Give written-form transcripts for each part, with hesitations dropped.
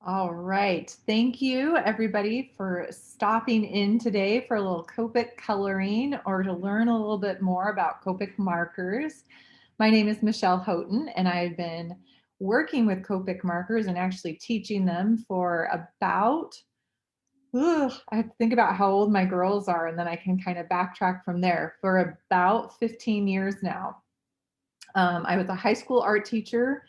All right. Thank you, everybody, for stopping in today for a little Copic coloring or to learn a little bit more about Copic markers. My name is Michelle Houghton, and I've been working with Copic markers and actually teaching them for about, I have to think about how old my girls are, and then I can kind of backtrack from there, for about 15 years now. I was a high school art teacher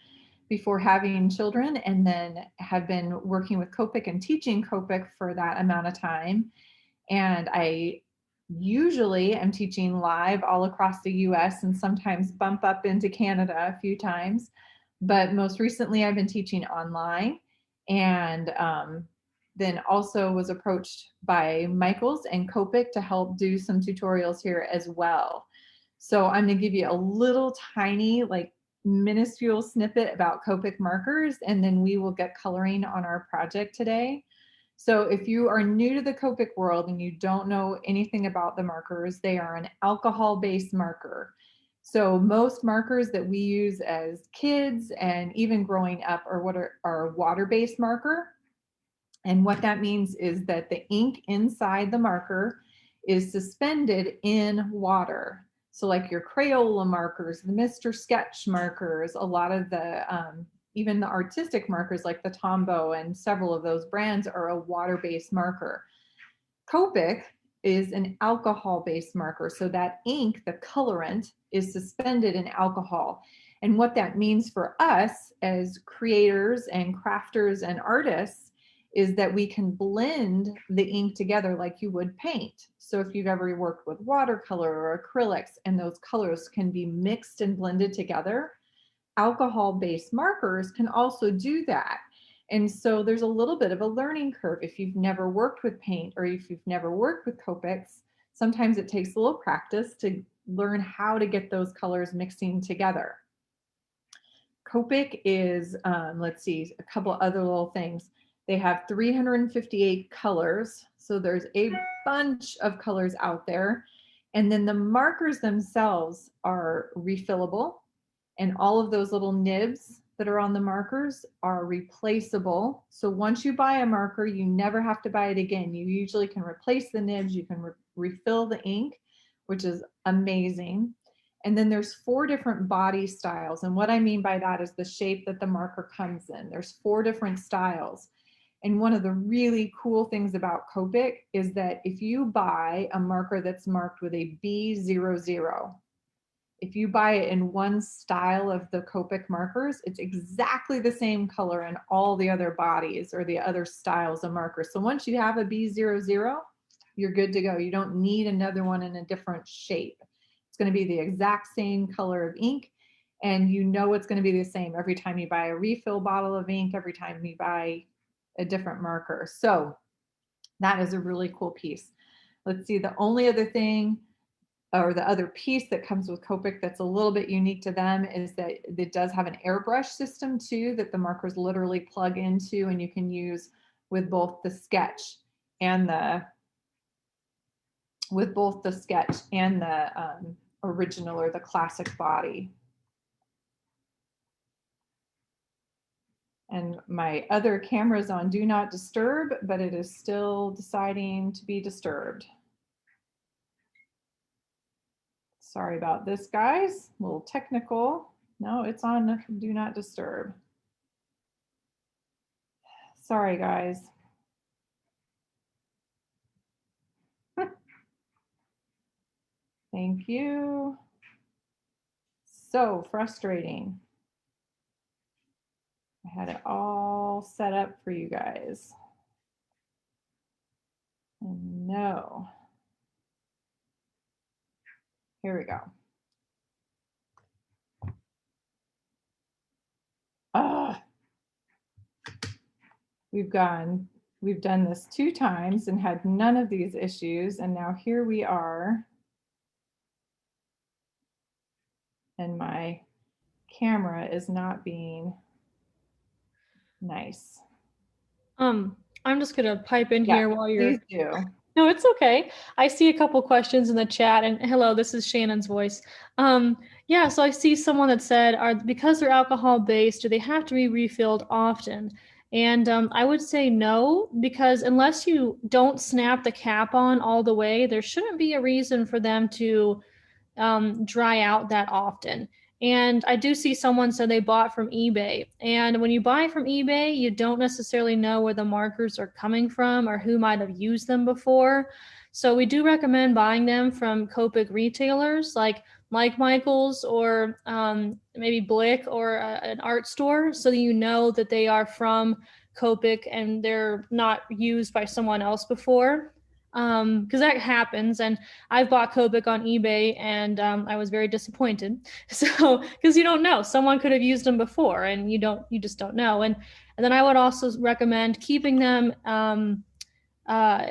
before having children, and then have been working with Copic and teaching Copic for that amount of time. And I usually am teaching live all across the US and sometimes bump up into Canada a few times. But most recently, I've been teaching online, and then also was approached by Michaels and Copic to help do some tutorials here as well. So I'm going to give you a little tiny, like minuscule snippet about Copic markers, and then we will get coloring on our project today. So if you are new to the Copic world and you don't know anything about the markers, they are an alcohol-based marker. So most markers that we use as kids and even growing up are water-based marker. And what that means is that the ink inside the marker is suspended in water. So like your Crayola markers, the Mr. Sketch markers, a lot of the, even the artistic markers like the Tombow and several of those brands are a water-based marker. Copic is an alcohol-based marker. So that ink, the colorant, is suspended in alcohol. And what that means for us as creators and crafters and artists is that we can blend the ink together like you would paint. So if you've ever worked with watercolor or acrylics and those colors can be mixed and blended together, alcohol-based markers can also do that. And so there's a little bit of a learning curve. If you've never worked with paint or if you've never worked with Copics, sometimes it takes a little practice to learn how to get those colors mixing together. Copic is, let's see, a couple other little things. They have 358 colors, so there's a bunch of colors out there. And then the markers themselves are refillable, and all of those little nibs that are on the markers are replaceable. So once you buy a marker, you never have to buy it again. You usually can replace the nibs, you can refill the ink, which is amazing. And then there's 4 different body styles. And what I mean by that is the shape that the marker comes in. There's 4 different styles. And one of the really cool things about Copic is that if you buy a marker that's marked with a B00, if you buy it in one style of the Copic markers, it's exactly the same color in all the other bodies or the other styles of markers. So once you have a B00, you're good to go. You don't need another one in a different shape. It's going to be the exact same color of ink, and you know it's going to be the same every time you buy a refill bottle of ink, every time you buy a different marker. So that is a really cool piece. Let's see, the only other thing or the other piece that comes with Copic that's a little bit unique to them is that it does have an airbrush system too that the markers literally plug into, and you can use with both the sketch and the original or the classic body. And my other camera is on Do Not Disturb, but it is still deciding to be disturbed. Sorry about this, guys. A little technical. No, it's on Do Not Disturb. Sorry, guys. Thank you. So frustrating. I had it all set up for you guys. And no. Here we go. We've done this 2 times and had none of these issues, and now here we are. And my camera is not being nice. I'm just gonna pipe in here while you're. Please do. No, it's okay. I see a couple questions in the chat, and hello, this is Shannon's voice. So I see someone that said, because they're alcohol based, do they have to be refilled often? And I would say no, because unless you don't snap the cap on all the way, there shouldn't be a reason for them to dry out that often. And I do see someone said they bought from eBay. And when you buy from eBay, you don't necessarily know where the markers are coming from or who might have used them before. So we do recommend buying them from Copic retailers like Michael's or maybe Blick or an art store, so that you know that they are from Copic and they're not used by someone else before. Because that happens, and I've bought Copic on eBay, and I was very disappointed. So, because you don't know, someone could have used them before, and you just don't know. And then I would also recommend keeping them, uh,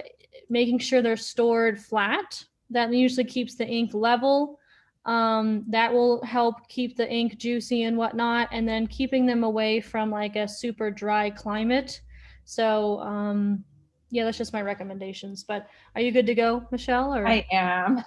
making sure they're stored flat. That usually keeps the ink level. That will help keep the ink juicy and whatnot, and then keeping them away from like a super dry climate. So, yeah, that's just my recommendations. But are you good to go, Michelle? Or I am.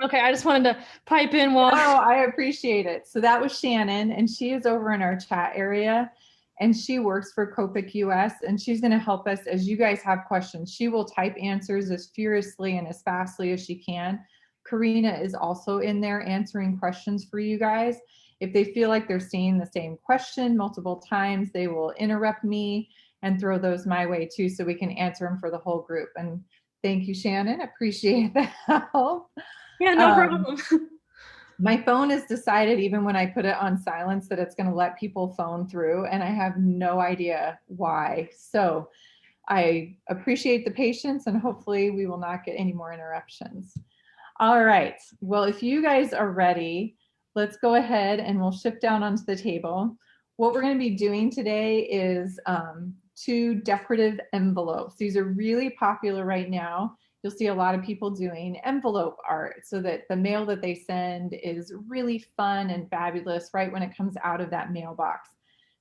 okay, I just wanted to pipe in while. Oh, I appreciate it. So that was Shannon, and she is over in our chat area, and she works for Copic US, and she's going to help us as you guys have questions. She will type answers as furiously and as fastly as she can. Karina is also in there answering questions for you guys. If they feel like they're seeing the same question multiple times, they will interrupt me and throw those my way too, so we can answer them for the whole group. And thank you, Shannon. Appreciate the help. Yeah, no problem. My phone has decided, even when I put it on silence, that it's going to let people phone through, and I have no idea why. So I appreciate the patience, and hopefully we will not get any more interruptions. All right. Well, if you guys are ready, let's go ahead and we'll shift down onto the table. What we're going to be doing today is 2 decorative envelopes. These are really popular right now. You'll see a lot of people doing envelope art so that the mail that they send is really fun and fabulous right when it comes out of that mailbox.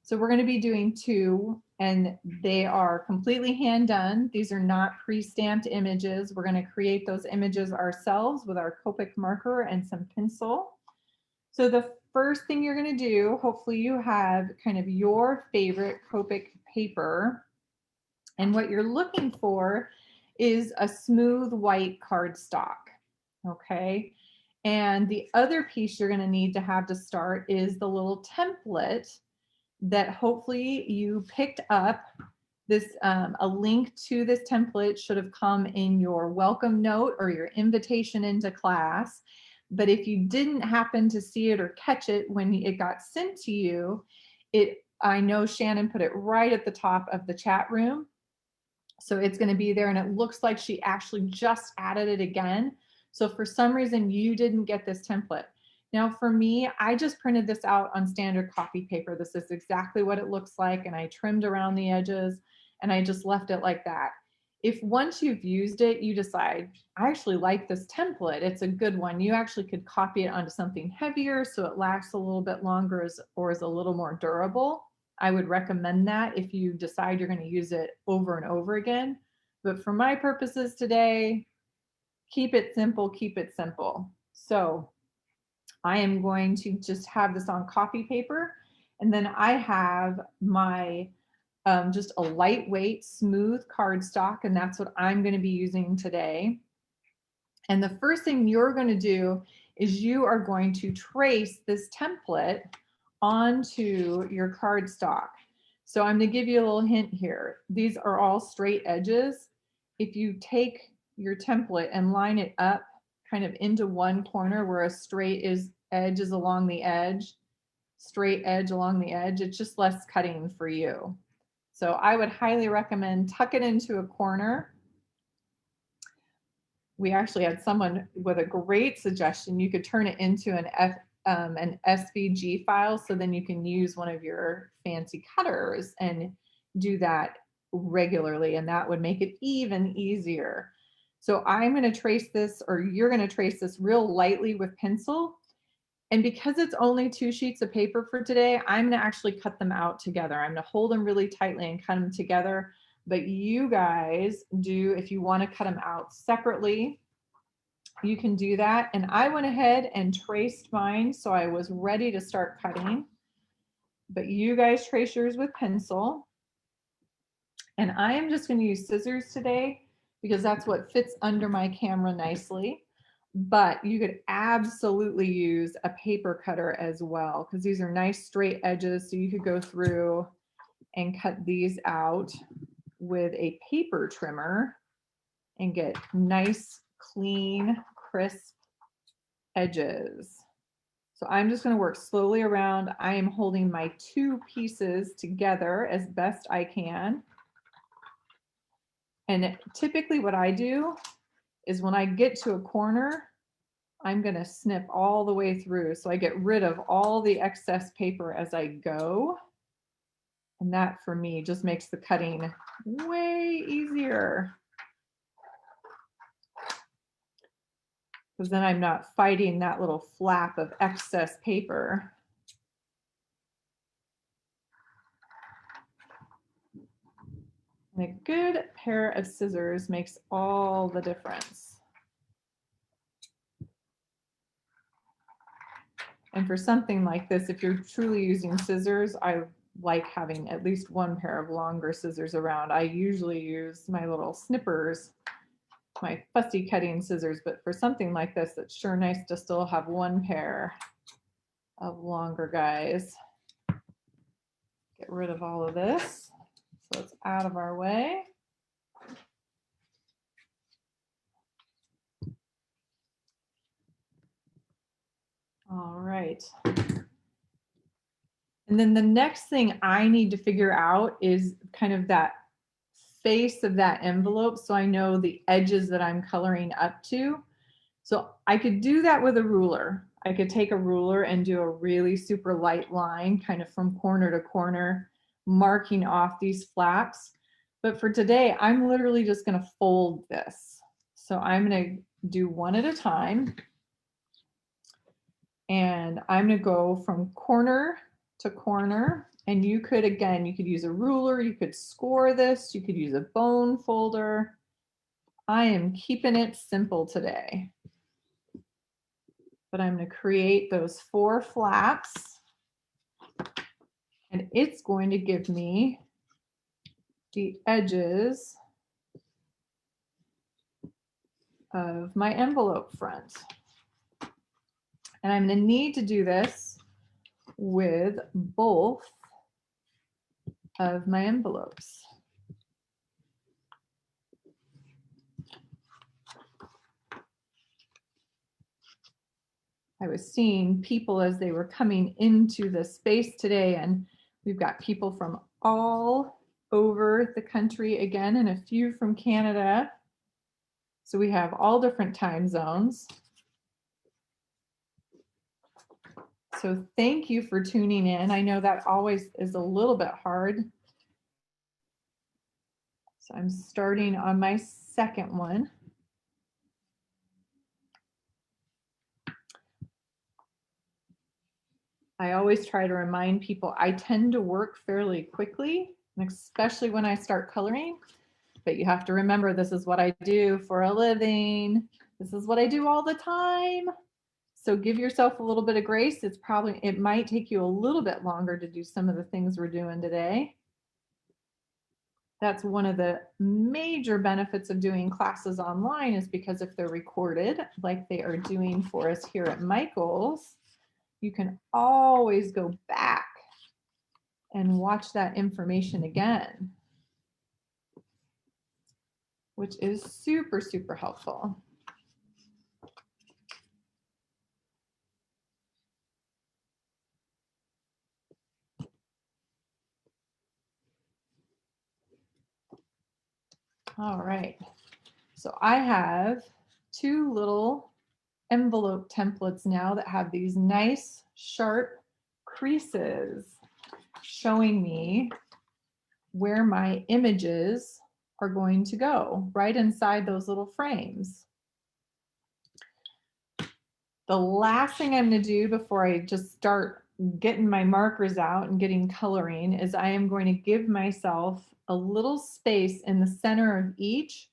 So we're going to be doing 2, and they are completely hand done. These are not pre-stamped images. We're going to create those images ourselves with our Copic marker and some pencil. So the first thing you're going to do, hopefully you have kind of your favorite Copic paper. And what you're looking for is a smooth white cardstock, okay? And the other piece you're going to need to have to start is the little template that hopefully you picked up. This a link to this template should have come in your welcome note or your invitation into class. But if you didn't happen to see it or catch it when it got sent to you, I know Shannon put it right at the top of the chat room. So it's going to be there, and it looks like she actually just added it again. So for some reason you didn't get this template. Now for me, I just printed this out on standard copy paper. This is exactly what it looks like, and I trimmed around the edges and I just left it like that. If once you've used it, you decide, I actually like this template, it's a good one, you actually could copy it onto something heavier so it lasts a little bit longer or is a little more durable. I would recommend that if you decide you're going to use it over and over again. But for my purposes today, keep it simple, keep it simple. So I am going to just have this on copy paper, and then I have my just a lightweight, smooth cardstock, and that's what I'm going to be using today. And the first thing you're going to do is you are going to trace this template onto your cardstock. So I'm going to give you a little hint here. These are all straight edges. If you take your template and line it up kind of into one corner where a straight edge is along the edge, straight edge along the edge, it's just less cutting for you. So I would highly recommend tuck it into a corner. We actually had someone with a great suggestion. You could turn it into an SVG file, so then you can use one of your fancy cutters and do that regularly, and that would make it even easier. So I'm going to trace this, or you're going to trace this real lightly with pencil. And because it's only 2 sheets of paper for today, I'm going to actually cut them out together. I'm going to hold them really tightly and cut them together. But you guys do, if you want to cut them out separately, you can do that. And I went ahead and traced mine, so I was ready to start cutting. But you guys trace yours with pencil. And I am just going to use scissors today because that's what fits under my camera nicely. But you could absolutely use a paper cutter as well, because these are nice straight edges. So you could go through and cut these out with a paper trimmer and get nice, clean, crisp edges. So I'm just going to work slowly around. I am holding my two pieces together as best I can. And typically what I do is when I get to a corner, I'm going to snip all the way through. So I get rid of all the excess paper as I go. And that for me just makes the cutting way easier. Because then I'm not fighting that little flap of excess paper. And a good pair of scissors makes all the difference. And for something like this, if you're truly using scissors, I like having at least one pair of longer scissors around. I usually use my little snippers, my fussy cutting scissors, but for something like this, it's sure nice to still have one pair of longer guys. Get rid of all of this so it's out of our way. All right. And then the next thing I need to figure out is kind of that face of that envelope, so I know the edges that I'm coloring up to. So I could do that with a ruler. I could take a ruler and do a really super light line kind of from corner to corner, marking off these flaps. But for today, I'm literally just going to fold this. So I'm going to do one at a time. And I'm going to go from corner to corner. And you could, again, you could use a ruler, you could score this, you could use a bone folder. I am keeping it simple today. But I'm going to create those 4 flaps. And it's going to give me the edges of my envelope front. And I'm going to need to do this with both of my envelopes. I was seeing people as they were coming into the space today, and we've got people from all over the country again, and a few from Canada. So we have all different time zones. So thank you for tuning in. I know that always is a little bit hard. So I'm starting on my second one. I always try to remind people I tend to work fairly quickly, especially when I start coloring. But you have to remember, this is what I do for a living. This is what I do all the time. So give yourself a little bit of grace. It might take you a little bit longer to do some of the things we're doing today. That's one of the major benefits of doing classes online, is because if they're recorded, like they are doing for us here at Michael's, you can always go back and watch that information again, which is super, super helpful. All right, so I have 2 little envelope templates now that have these nice sharp creases showing me where my images are going to go, right inside those little frames. The last thing I'm going to do before I just start getting my markers out and getting coloring is I am going to give myself a little space in the center of each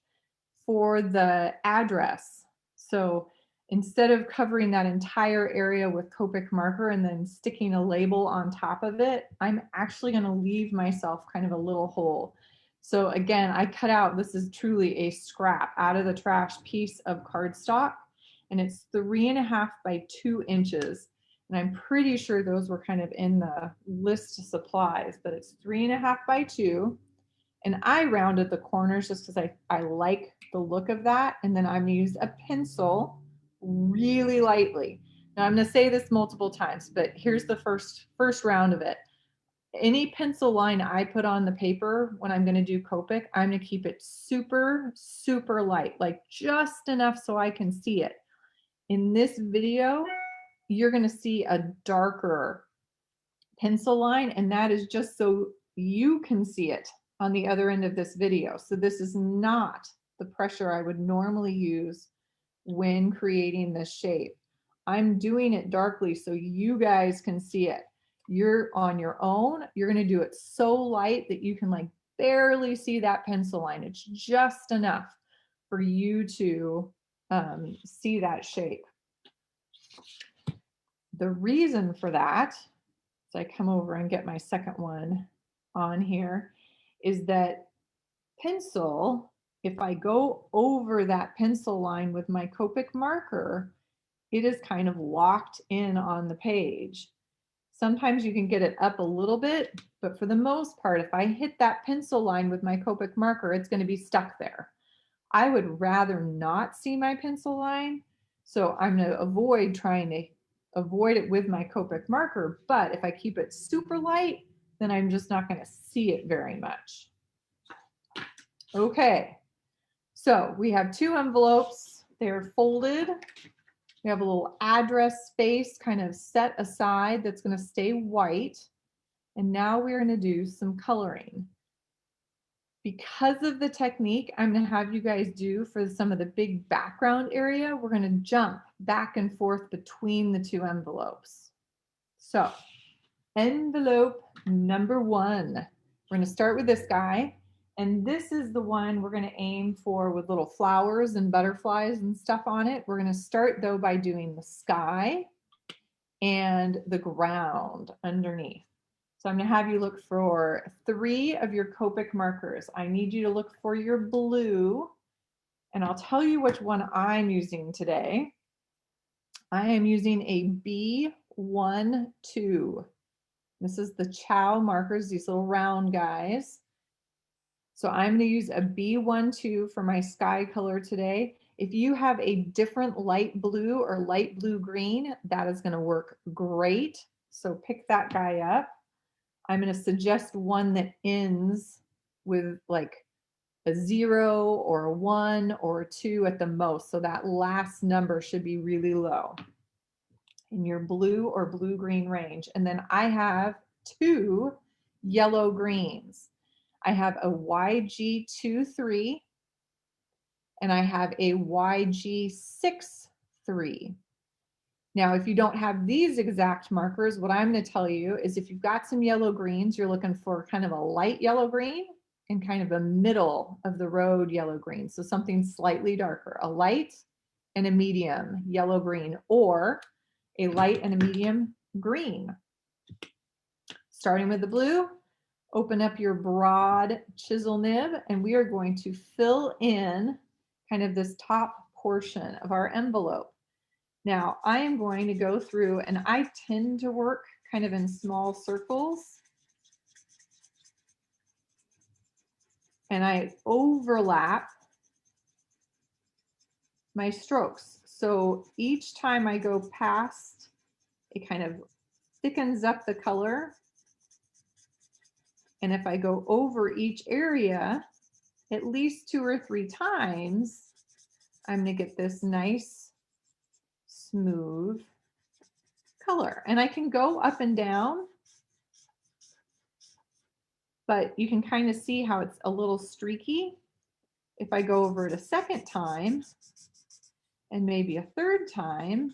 for the address. So instead of covering that entire area with Copic marker and then sticking a label on top of it, I'm actually going to leave myself kind of a little hole. So again, I cut out, this is truly a scrap out of the trash piece of cardstock, and it's 3.5 by 2 inches. And I'm pretty sure those were kind of in the list of supplies, but it's 3.5 by 2. And I rounded the corners just because I like the look of that. And then I'm gonna use a pencil really lightly. Now I'm gonna say this multiple times, but here's the first round of it. Any pencil line I put on the paper when I'm gonna do Copic, I'm gonna keep it super, super light, like just enough so I can see it. In this video, you're gonna see a darker pencil line, and that is just so you can see it on the other end of this video. So this is not the pressure I would normally use when creating this shape. I'm doing it darkly so you guys can see it. You're on your own. You're going to do it so light that you can like barely see that pencil line. It's just enough for you to see that shape. The reason for that, so I come over and get my second one on here, is that pencil, if I go over that pencil line with my Copic marker, it is kind of locked in on the page. Sometimes you can get it up a little bit, but for the most part, if I hit that pencil line with my Copic marker, it's going to be stuck there. I would rather not see my pencil line, so I'm going to avoid trying to avoid it with my Copic marker, but if I keep it super light, then I'm just not going to see it very much. Okay, so we have 2 envelopes. They're folded. We have a little address space kind of set aside that's going to stay white. And now we're going to do some coloring. Because of the technique I'm going to have you guys do for some of the big background area, we're going to jump back and forth between the 2 envelopes. So envelope number 1, we're going to start with this guy. And this is the one we're going to aim for with little flowers and butterflies and stuff on it. We're going to start though by doing the sky and the ground underneath. So I'm going to have you look for 3 of your Copic markers. I need you to look for your blue, and I'll tell you which one I'm using today. I am using a B12. This is the Chow markers, these little round guys. So I'm going to use a B12 for my sky color today. If you have a different light blue or light blue green, that is going to work great. So pick that guy up. I'm going to suggest one that ends with like a 0 or a 1 or a 2 at the most. So that last number should be really low in your blue or blue-green range. And then I have 2 yellow greens. I have a YG23 and I have a YG63. Now, if you don't have these exact markers, what I'm going to tell you is if you've got some yellow greens, you're looking for kind of a light yellow green and kind of a middle of the road yellow green. So something slightly darker, a light and a medium yellow green, or a light and a medium green. Starting with the blue, open up your broad chisel nib, and we are going to fill in kind of this top portion of our envelope. Now, I am going to go through, and I tend to work kind of in small circles, and I overlap my strokes. So each time I go past, it kind of thickens up the color. And if I go over each area at least 2 or 3 times, I'm going to get this nice, smooth color. And I can go up and down, but you can kind of see how it's a little streaky. If I go over it a second time and maybe a third time,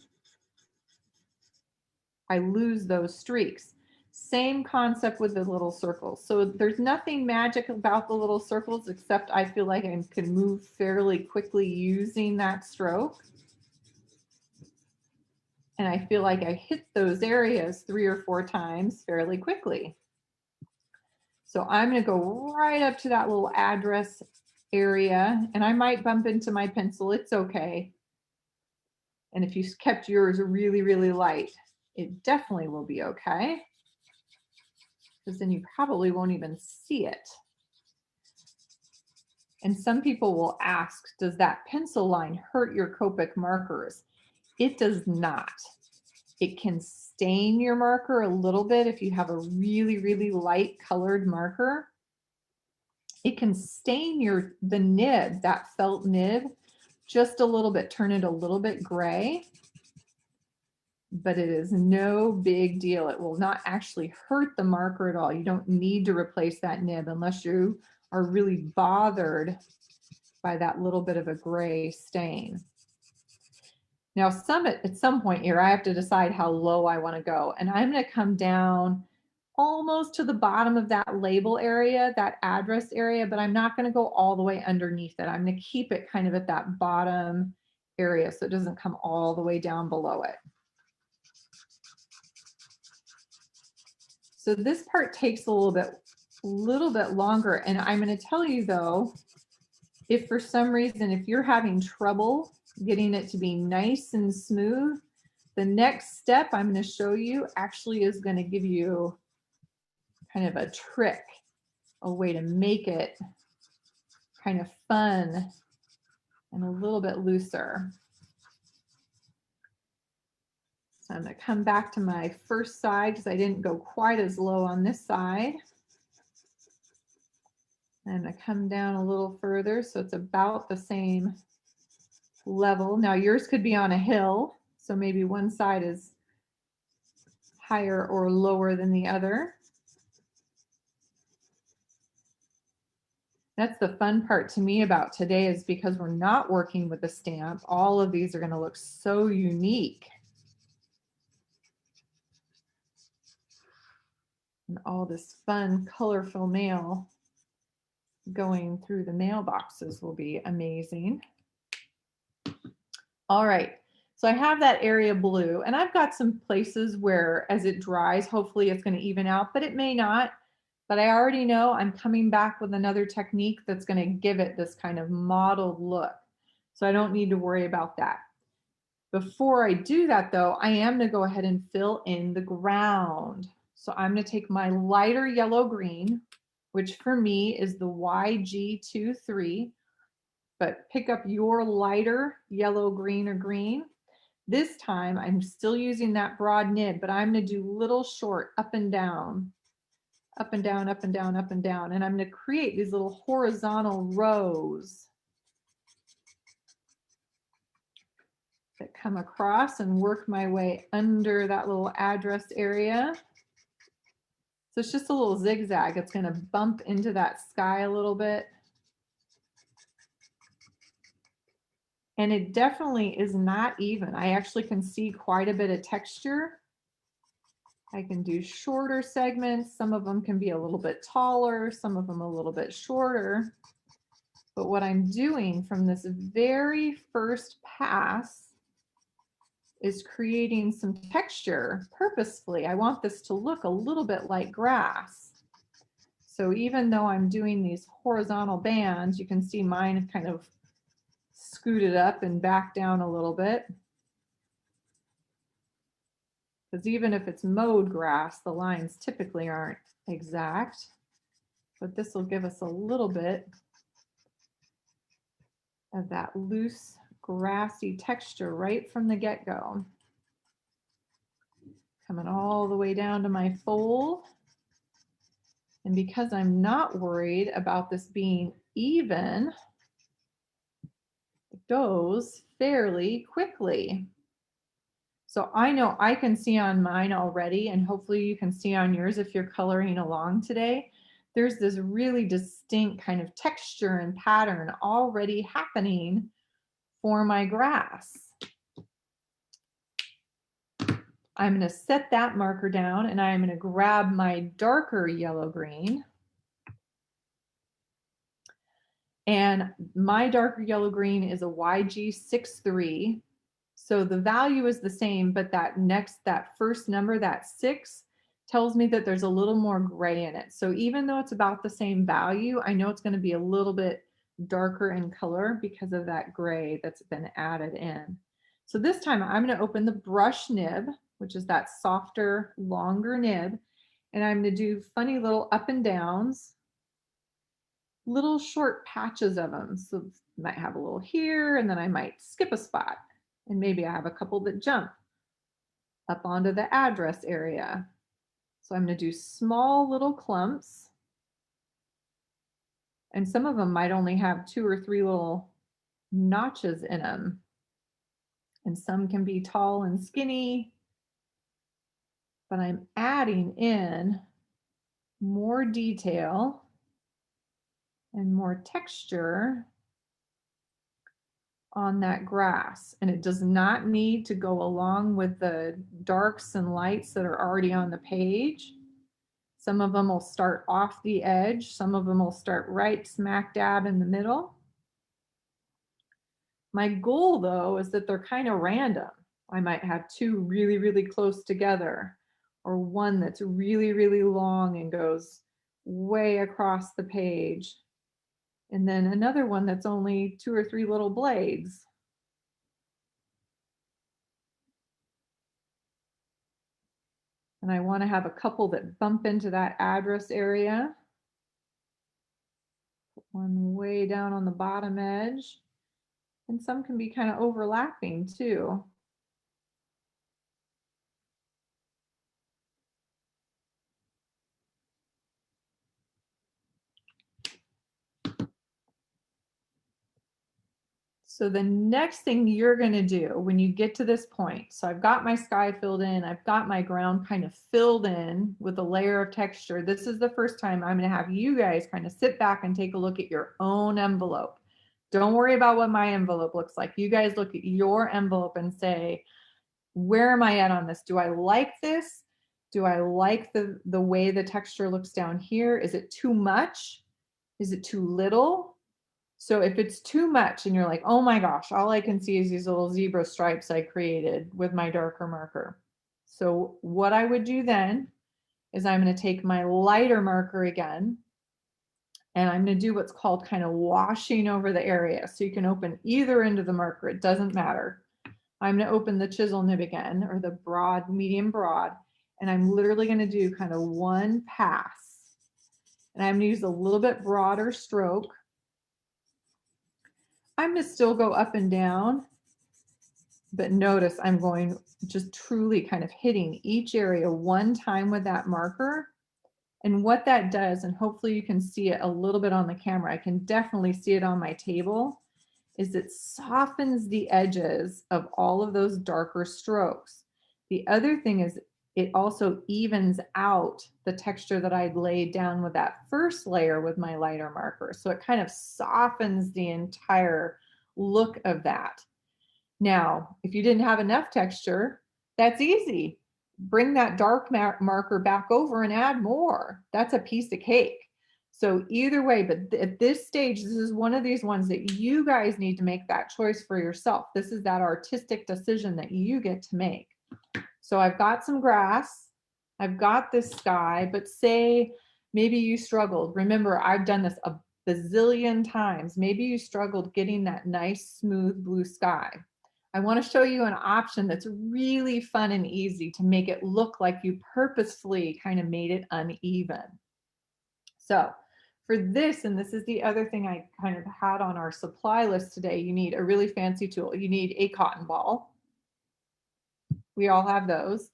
I lose those streaks. Same concept with the little circles. So there's nothing magic about the little circles, except I feel like I can move fairly quickly using that stroke. And I feel like I hit those areas 3 or 4 times fairly quickly. So I'm going to go right up to that little address area, and I might bump into my pencil. It's okay. And if you kept yours really, really light, it definitely will be okay, because then you probably won't even see it. And some people will ask, does that pencil line hurt your Copic markers? It does not. It can stain your marker a little bit if you have a really, really light colored marker. It can stain the nib, that felt nib, just a little bit, turn it a little bit gray, but it is no big deal. It will not actually hurt the marker at all. You don't need to replace that nib unless you are really bothered by that little bit of a gray stain. Now, at some point here, I have to decide how low I want to go, and I'm going to come down almost to the bottom of that label area, that address area, but I'm not going to go all the way underneath it. I'm going to keep it kind of at that bottom area so it doesn't come all the way down below it. So this part takes a little bit longer, and I'm going to tell you though, if for some reason, if you're having trouble getting it to be nice and smooth, the next step I'm going to show you actually is going to give you kind of a trick, a way to make it kind of fun and a little bit looser. So I'm going to come back to my first side because I didn't go quite as low on this side. I'm going to come down a little further so it's about the same level. Now yours could be on a hill, so maybe one side is higher or lower than the other. That's the fun part to me about today, is because we're not working with a stamp, all of these are going to look so unique. And all this fun, colorful mail going through the mailboxes will be amazing. All right, so I have that area blue, and I've got some places where as it dries, hopefully it's going to even out, but it may not. But I already know I'm coming back with another technique that's going to give it this kind of mottled look. So I don't need to worry about that. Before I do that though, I am going to go ahead and fill in the ground. So I'm going to take my lighter yellow green, which for me is the YG23, but pick up your lighter yellow, green, or green. This time I'm still using that broad nib, but I'm going to do little short up and down, up and down, up and down, up and down. And I'm going to create these little horizontal rows that come across and work my way under that little address area. So it's just a little zigzag. It's going to bump into that sky a little bit. And it definitely is not even. I actually can see quite a bit of texture. I can do shorter segments. Some of them can be a little bit taller, some of them a little bit shorter. But what I'm doing from this very first pass is creating some texture purposefully. I want this to look a little bit like grass. So even though I'm doing these horizontal bands, you can see mine kind of scooted up and back down a little bit. Because even if it's mowed grass, the lines typically aren't exact. But this will give us a little bit of that loose, grassy texture right from the get-go. Coming all the way down to my fold. And because I'm not worried about this being even, it goes fairly quickly. So I know I can see on mine already, and hopefully you can see on yours if you're coloring along today. There's this really distinct kind of texture and pattern already happening for my grass. I'm going to set that marker down, and I'm going to grab my darker yellow green. And my darker yellow green is a YG63. So the value is the same, but that first number, that 6, tells me that there's a little more gray in it. So even though it's about the same value, I know it's going to be a little bit darker in color because of that gray that's been added in. So this time I'm going to open the brush nib, which is that softer, longer nib, and I'm going to do funny little up and downs, little short patches of them. So I might have a little here, and then I might skip a spot, and maybe I have a couple that jump up onto the address area. So I'm going to do small little clumps, and some of them might only have 2 or 3 little notches in them, and some can be tall and skinny, but I'm adding in more detail and more texture on that grass. And it does not need to go along with the darks and lights that are already on the page. Some of them will start off the edge. Some of them will start right smack dab in the middle. My goal though is that they're kind of random. I might have 2 really, really close together, or one that's really, really long and goes way across the page. And then another one that's only 2 or 3 little blades. And I want to have a couple that bump into that address area. Put one way down on the bottom edge. And some can be kind of overlapping too. So the next thing you're going to do when you get to this point, so I've got my sky filled in, I've got my ground kind of filled in with a layer of texture. This is the first time I'm going to have you guys kind of sit back and take a look at your own envelope. Don't worry about what my envelope looks like. You guys look at your envelope and say, where am I at on this? Do I like this? Do I like the way the texture looks down here? Is it too much? Is it too little? So if it's too much and you're like, oh my gosh, all I can see is these little zebra stripes I created with my darker marker. So what I would do then is I'm going to take my lighter marker again, and I'm going to do what's called kind of washing over the area. So you can open either end of the marker, it doesn't matter. I'm going to open the chisel nib again, or the broad, medium broad, and I'm literally going to do kind of one pass. And I'm going to use a little bit broader stroke. I'm going to still go up and down, but notice I'm going just truly kind of hitting each area one time with that marker. And what that does, and hopefully you can see it a little bit on the camera, I can definitely see it on my table, is it softens the edges of all of those darker strokes. The other thing is it also evens out the texture that I'd laid down with that first layer with my lighter marker. So it kind of softens the entire look of that. Now, if you didn't have enough texture, that's easy. Bring that dark marker back over and add more. That's a piece of cake. So either way, but at this stage, this is one of these ones that you guys need to make that choice for yourself. This is that artistic decision that you get to make. So I've got some grass, I've got this sky, but say maybe you struggled. Remember, I've done this a bazillion times. Maybe you struggled getting that nice, smooth blue sky. I want to show you an option that's really fun and easy to make it look like you purposefully kind of made it uneven. So for this, and this is the other thing I kind of had on our supply list today, you need a really fancy tool. You need a cotton ball. We all have those.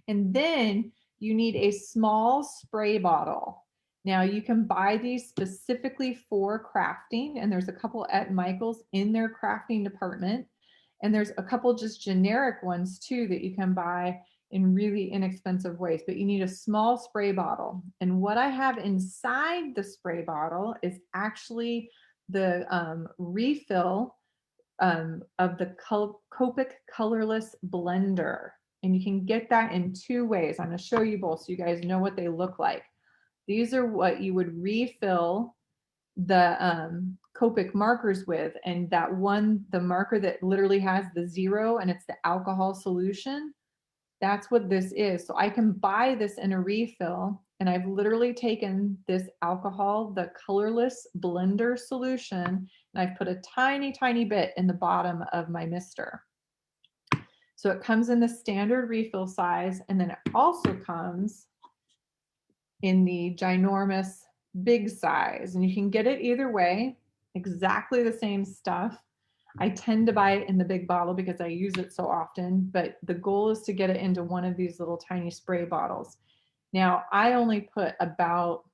And then you need a small spray bottle. Now you can buy these specifically for crafting, and there's a couple at Michael's in their crafting department. And there's a couple just generic ones too that you can buy in really inexpensive ways, but you need a small spray bottle. And what I have inside the spray bottle is actually the refill of the Copic colorless blender. And you can get that in 2 ways. I'm going to show you both so you guys know what they look like. These are what you would refill the Copic markers with, and that one, the marker that literally has the 0 and it's the alcohol solution, That's what this is. So I can buy this in a refill, and I've literally taken this alcohol, the colorless blender solution, and I've put a tiny, tiny bit in the bottom of my mister. So it comes in the standard refill size, and then it also comes in the ginormous big size, and you can get it either way, exactly the same stuff. I tend to buy it in the big bottle because I use it so often, but the goal is to get it into one of these little tiny spray bottles. Now, I only put about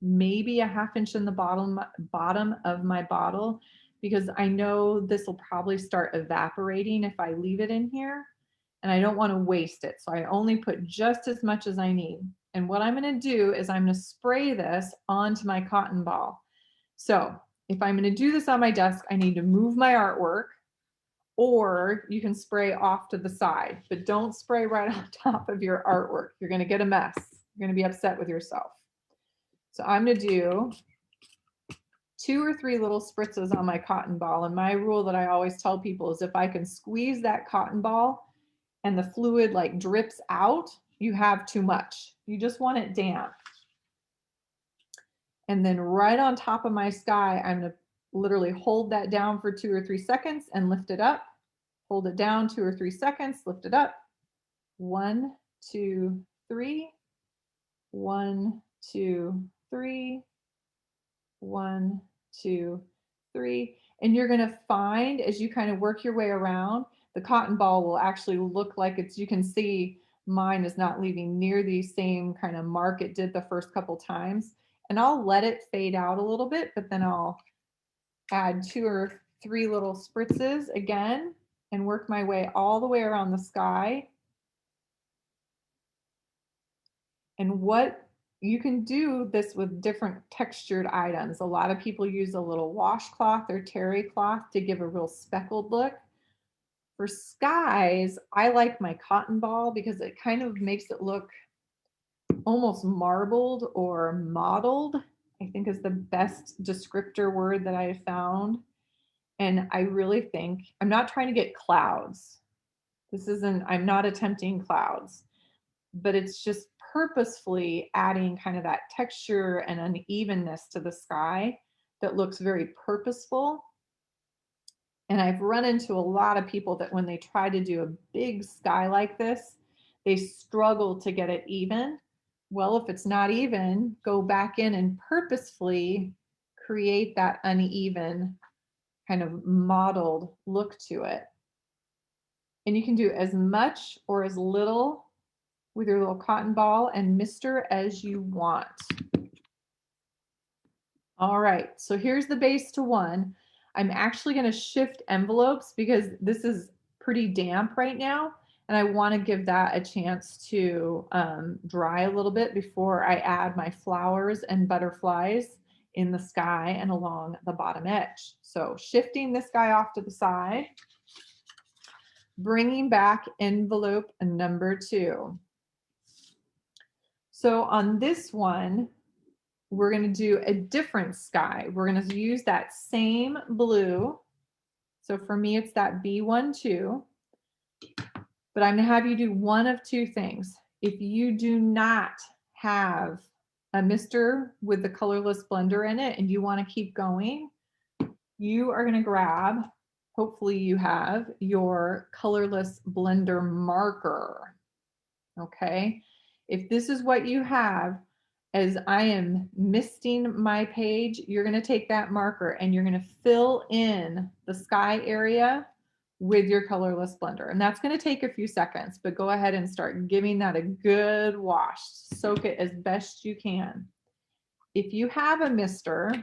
maybe a half inch in the bottom of my bottle because I know this will probably start evaporating if I leave it in here, and I don't want to waste it. So I only put just as much as I need. And what I'm going to do is I'm going to spray this onto my cotton ball. So if I'm going to do this on my desk, I need to move my artwork, or you can spray off to the side, but don't spray right on top of your artwork. You're going to get a mess. You're going to be upset with yourself. So I'm going to do 2 or 3 little spritzes on my cotton ball. And my rule that I always tell people is if I can squeeze that cotton ball and the fluid like drips out, you have too much. You just want it damp. And then right on top of my sky, I'm going to literally hold that down for 2 or 3 seconds and lift it up. Hold it down 2 or 3 seconds, lift it up. 1, 2, 3. 1, 2, 3. 1, 2, 3. And you're going to find as you kind of work your way around, the cotton ball will actually look like it's, you can see mine is not leaving near the same kind of mark it did the first couple times. And I'll let it fade out a little bit, but then I'll add 2 or 3 little spritzes again and work my way all the way around the sky. And what you can do this with different textured items. A lot of people use a little washcloth or terry cloth to give a real speckled look. For skies, I like my cotton ball because it kind of makes it look almost marbled or mottled, I think is the best descriptor word that I have found. And I really think, I'm not trying to get clouds. I'm not attempting clouds, but it's just purposefully adding kind of that texture and unevenness to the sky that looks very purposeful. And I've run into a lot of people that when they try to do a big sky like this, they struggle to get it even. Well, if it's not even, go back in and purposefully create that uneven kind of mottled look to it. And you can do as much or as little with your little cotton ball and mister as you want. All right, so here's the base to 1. I'm actually going to shift envelopes because this is pretty damp right now, and I want to give that a chance to dry a little bit before I add my flowers and butterflies in the sky and along the bottom edge. So shifting this guy off to the side, bringing back envelope number 2. So on this one, we're going to do a different sky. We're going to use that same blue. So for me, it's that B12. But I'm going to have you do one of 2 things. If you do not have a mister with the colorless blender in it and you want to keep going, you are going to grab, hopefully you have, your colorless blender marker. Okay? If this is what you have, as I am misting my page, you're going to take that marker and you're going to fill in the sky area with your colorless blender. And that's going to take a few seconds, but go ahead and start giving that a good wash. Soak it as best you can. If you have a mister,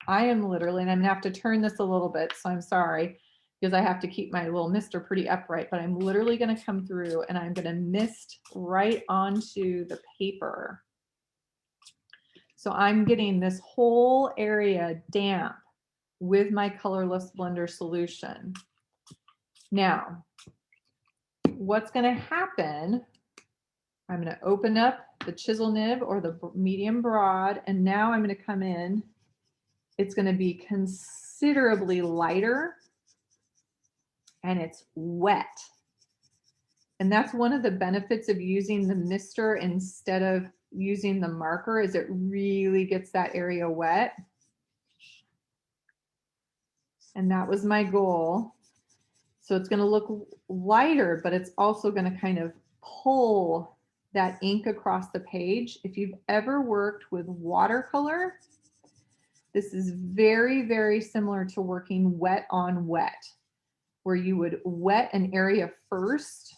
I am literally, and I'm going to have to turn this a little bit, so I'm sorry, because I have to keep my little mister pretty upright, but I'm literally going to come through and I'm going to mist right onto the paper. So I'm getting this whole area damp with my colorless blender solution. Now, what's going to happen, I'm going to open up the chisel nib or the medium broad, and now I'm going to come in. It's going to be considerably lighter, and it's wet. And that's one of the benefits of using the mister instead of using the marker, is it really gets that area wet. And that was my goal. So it's going to look lighter, but it's also going to kind of pull that ink across the page. If you've ever worked with watercolor, this is very, very similar to working wet on wet, where you would wet an area first,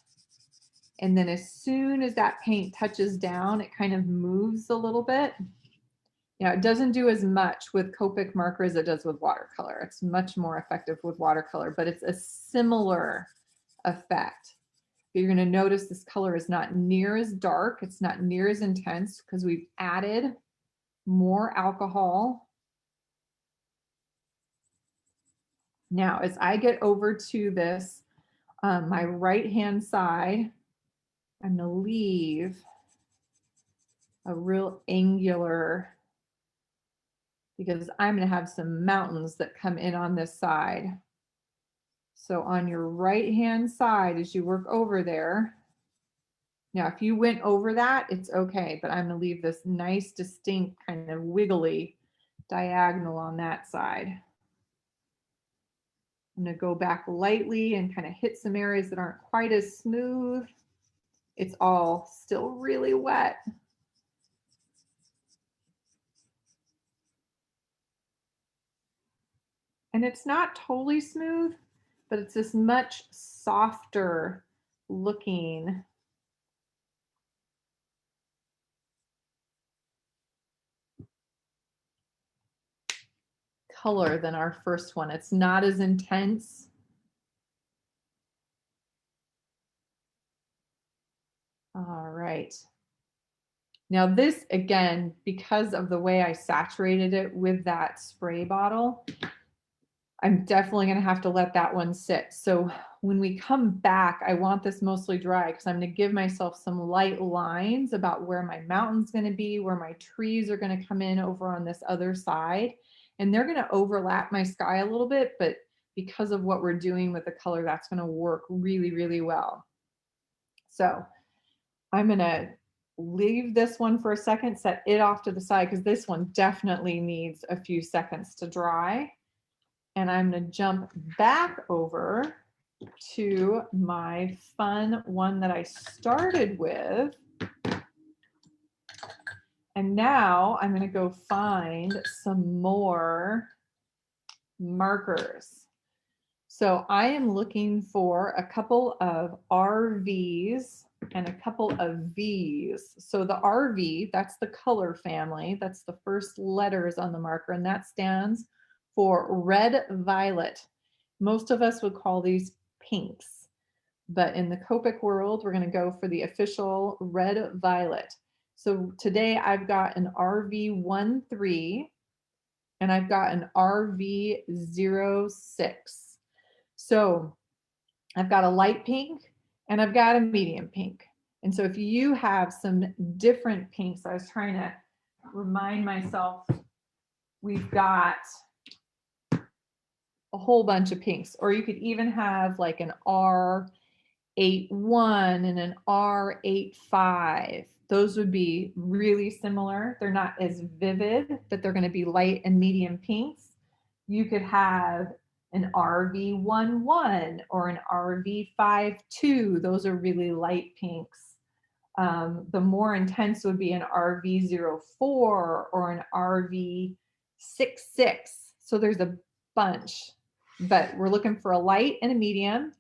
and then as soon as that paint touches down, it kind of moves a little bit. You know, it doesn't do as much with Copic marker as it does with watercolor. It's much more effective with watercolor, but it's a similar effect. You're going to notice this color is not near as dark. It's not near as intense because we've added more alcohol. Now, as I get over to this, my right-hand side, I'm going to leave a real angular, because I'm going to have some mountains that come in on this side. So on your right-hand side, as you work over there, now if you went over that, it's okay, but I'm going to leave this nice, distinct, kind of wiggly diagonal on that side. I'm going to go back lightly and kind of hit some areas that aren't quite as smooth. It's all still really wet. And it's not totally smooth, but it's this much softer looking color than our first one. It's not as intense. All right. Now this, again, because of the way I saturated it with that spray bottle, I'm definitely going to have to let that one sit. So when we come back, I want this mostly dry because I'm going to give myself some light lines about where my mountain's going to be, where my trees are going to come in over on this other side. And they're going to overlap my sky a little bit, but because of what we're doing with the color, that's going to work really, really well. So I'm going to leave this one for a second, set it off to the side because this one definitely needs a few seconds to dry. And I'm going to jump back over to my fun one that I started with. And now I'm going to go find some more markers. So I am looking for a couple of RVs and a couple of Vs. So the RV, that's the color family. That's the first letters on the marker, and that stands for red violet. Most of us would call these pinks, but in the Copic world, we're going to go for the official red violet. So today I've got an RV13 and I've got an RV06. So I've got a light pink and I've got a medium pink. And so if you have some different pinks, I was trying to remind myself, we've got a whole bunch of pinks, or you could even have like an R81 and an R85. Those would be really similar. They're not as vivid, but they're going to be light and medium pinks. You could have an RV11 or an RV52. Those are really light pinks. The more intense would be an RV04 or an RV66. So there's a bunch, but we're looking for a light and a medium.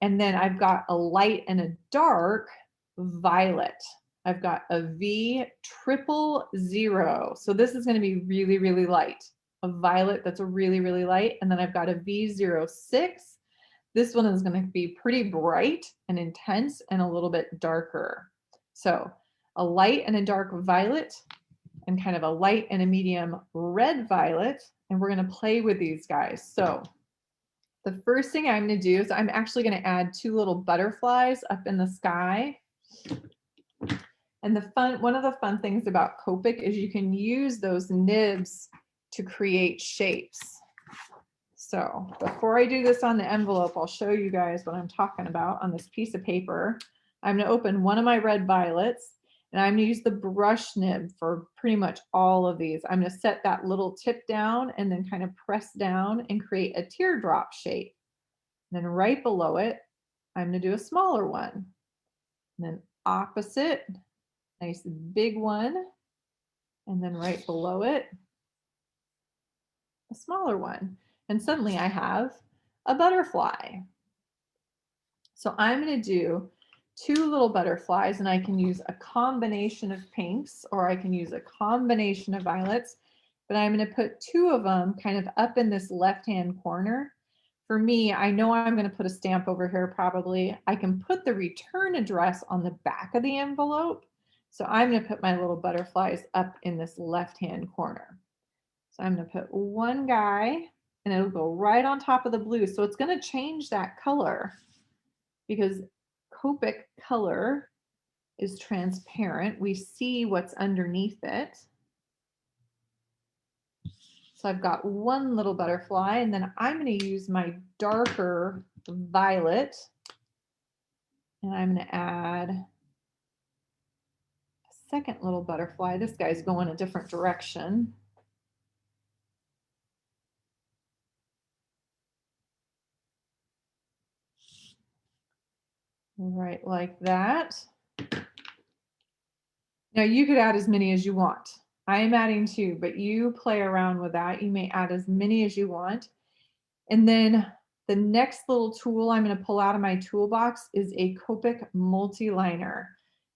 And then I've got a light and a dark violet. I've got a V000. So this is going to be really, really light. A violet that's a really, really light. And then I've got a V06. This one is going to be pretty bright and intense and a little bit darker. So a light and a dark violet and kind of a light and a medium red violet. And we're going to play with these guys. So the first thing I'm going to do is I'm actually going to add two little butterflies up in the sky. And one of the fun things about Copic is you can use those nibs to create shapes. So before I do this on the envelope, I'll show you guys what I'm talking about on this piece of paper. I'm going to open one of my red violets, and I'm going to use the brush nib for pretty much all of these. I'm going to set that little tip down and then kind of press down and create a teardrop shape. And then right below it, I'm going to do a smaller one. And then opposite, nice big one. And then right below it, a smaller one. And suddenly I have a butterfly. So I'm going to do 2 little butterflies, and I can use a combination of pinks or I can use a combination of violets, but I'm going to put 2 of them kind of up in this left-hand corner. For me, I know I'm going to put a stamp over here probably. I can put the return address on the back of the envelope. So I'm going to put my little butterflies up in this left-hand corner. So I'm going to put one guy, and it'll go right on top of the blue. So it's going to change that color because Copic color is transparent. We see what's underneath it. So I've got one little butterfly, and then I'm going to use my darker violet, and I'm going to add a second little butterfly. This guy's going a different direction. Right, like that. Now you could add as many as you want. I am adding 2, but you play around with that. You may add as many as you want. And then the next little tool I'm going to pull out of my toolbox is a Copic Multiliner.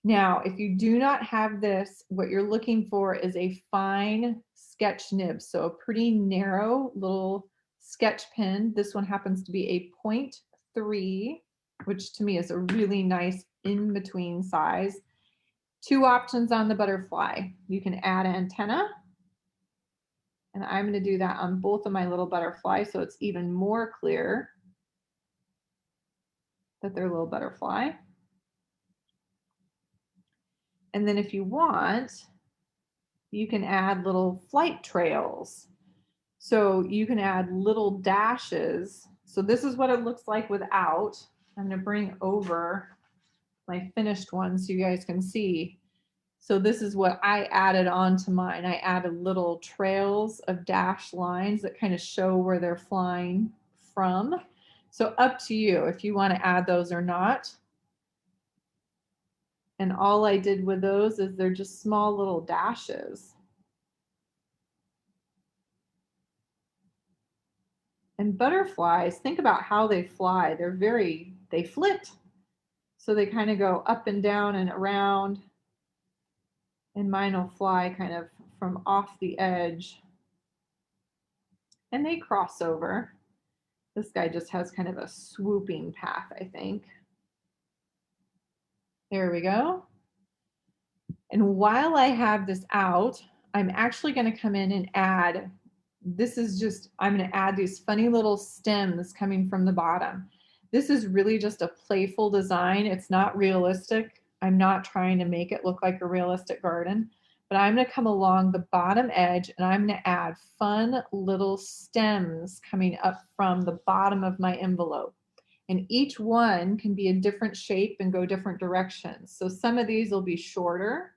Now, if you do not have this, what you're looking for is a fine sketch nib. So a pretty narrow little sketch pen. This one happens to be a 0.3, which to me is a really nice in-between size. 2 options on the butterfly. You can add antenna, and I'm going to do that on both of my little butterflies so it's even more clear that they're a little butterfly. And then if you want, you can add little flight trails. So you can add little dashes. So this is what it looks like without. I'm going to bring over my finished one so you guys can see. So this is what I added onto mine. I added little trails of dashed lines that kind of show where they're flying from. So up to you if you want to add those or not. And all I did with those is they're just small little dashes. And butterflies, think about how they fly. They flit. So they kind of go up and down and around. And mine will fly kind of from off the edge. And they cross over. This guy just has kind of a swooping path, I think. There we go. And while I have this out, I'm actually going to come in and add, I'm going to add these funny little stems coming from the bottom. This is really just a playful design. It's not realistic. I'm not trying to make it look like a realistic garden, but I'm going to come along the bottom edge and I'm going to add fun little stems coming up from the bottom of my envelope. And each one can be a different shape and go different directions. So some of these will be shorter.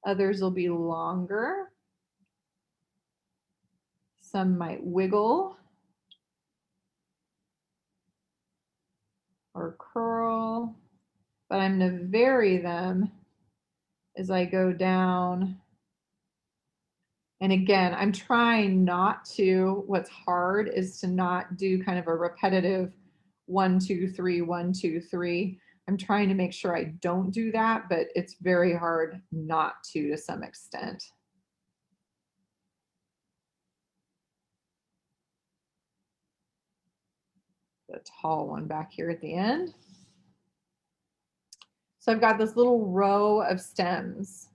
Others will be longer. Some might wiggle or curl, but I'm going to vary them as I go down. And again, I'm trying not to, what's hard is to not do kind of a repetitive 1, 2, 3, 1, 2, 3. I'm trying to make sure I don't do that, but it's very hard not to some extent. The tall one back here at the end. So I've got this little row of stems.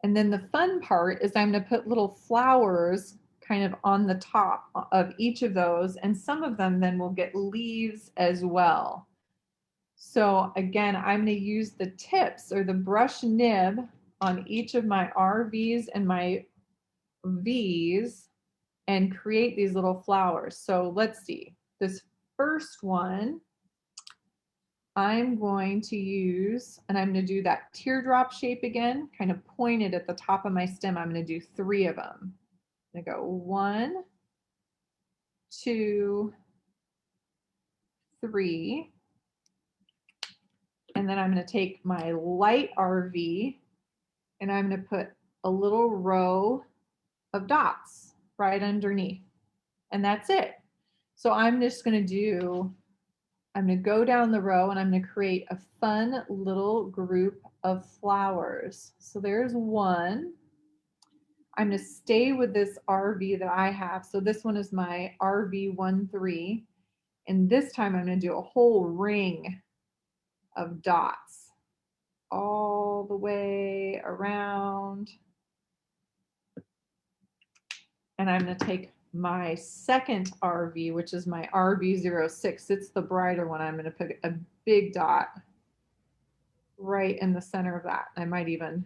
And then the fun part is I'm going to put little flowers kind of on the top of each of those, and some of them then will get leaves as well. So again, I'm going to use the tips or the brush nib on each of my RVs and my V's and create these little flowers. So let's see, this first one, I'm going to use, and I'm going to do that teardrop shape again, kind of pointed at the top of my stem. I'm going to do 3 of them. I'm going to go 1, 2, 3. And then I'm going to take my light RV and I'm going to put a little row of dots right underneath. And that's it. So I'm just going to go down the row and I'm going to create a fun little group of flowers. So there's one. I'm going to stay with this RV that I have. So this one is my RV13. And this time I'm going to do a whole ring of dots all the way around. And I'm going to take my second RV, which is my RV06. It's the brighter one. I'm going to put a big dot right in the center of that. I might even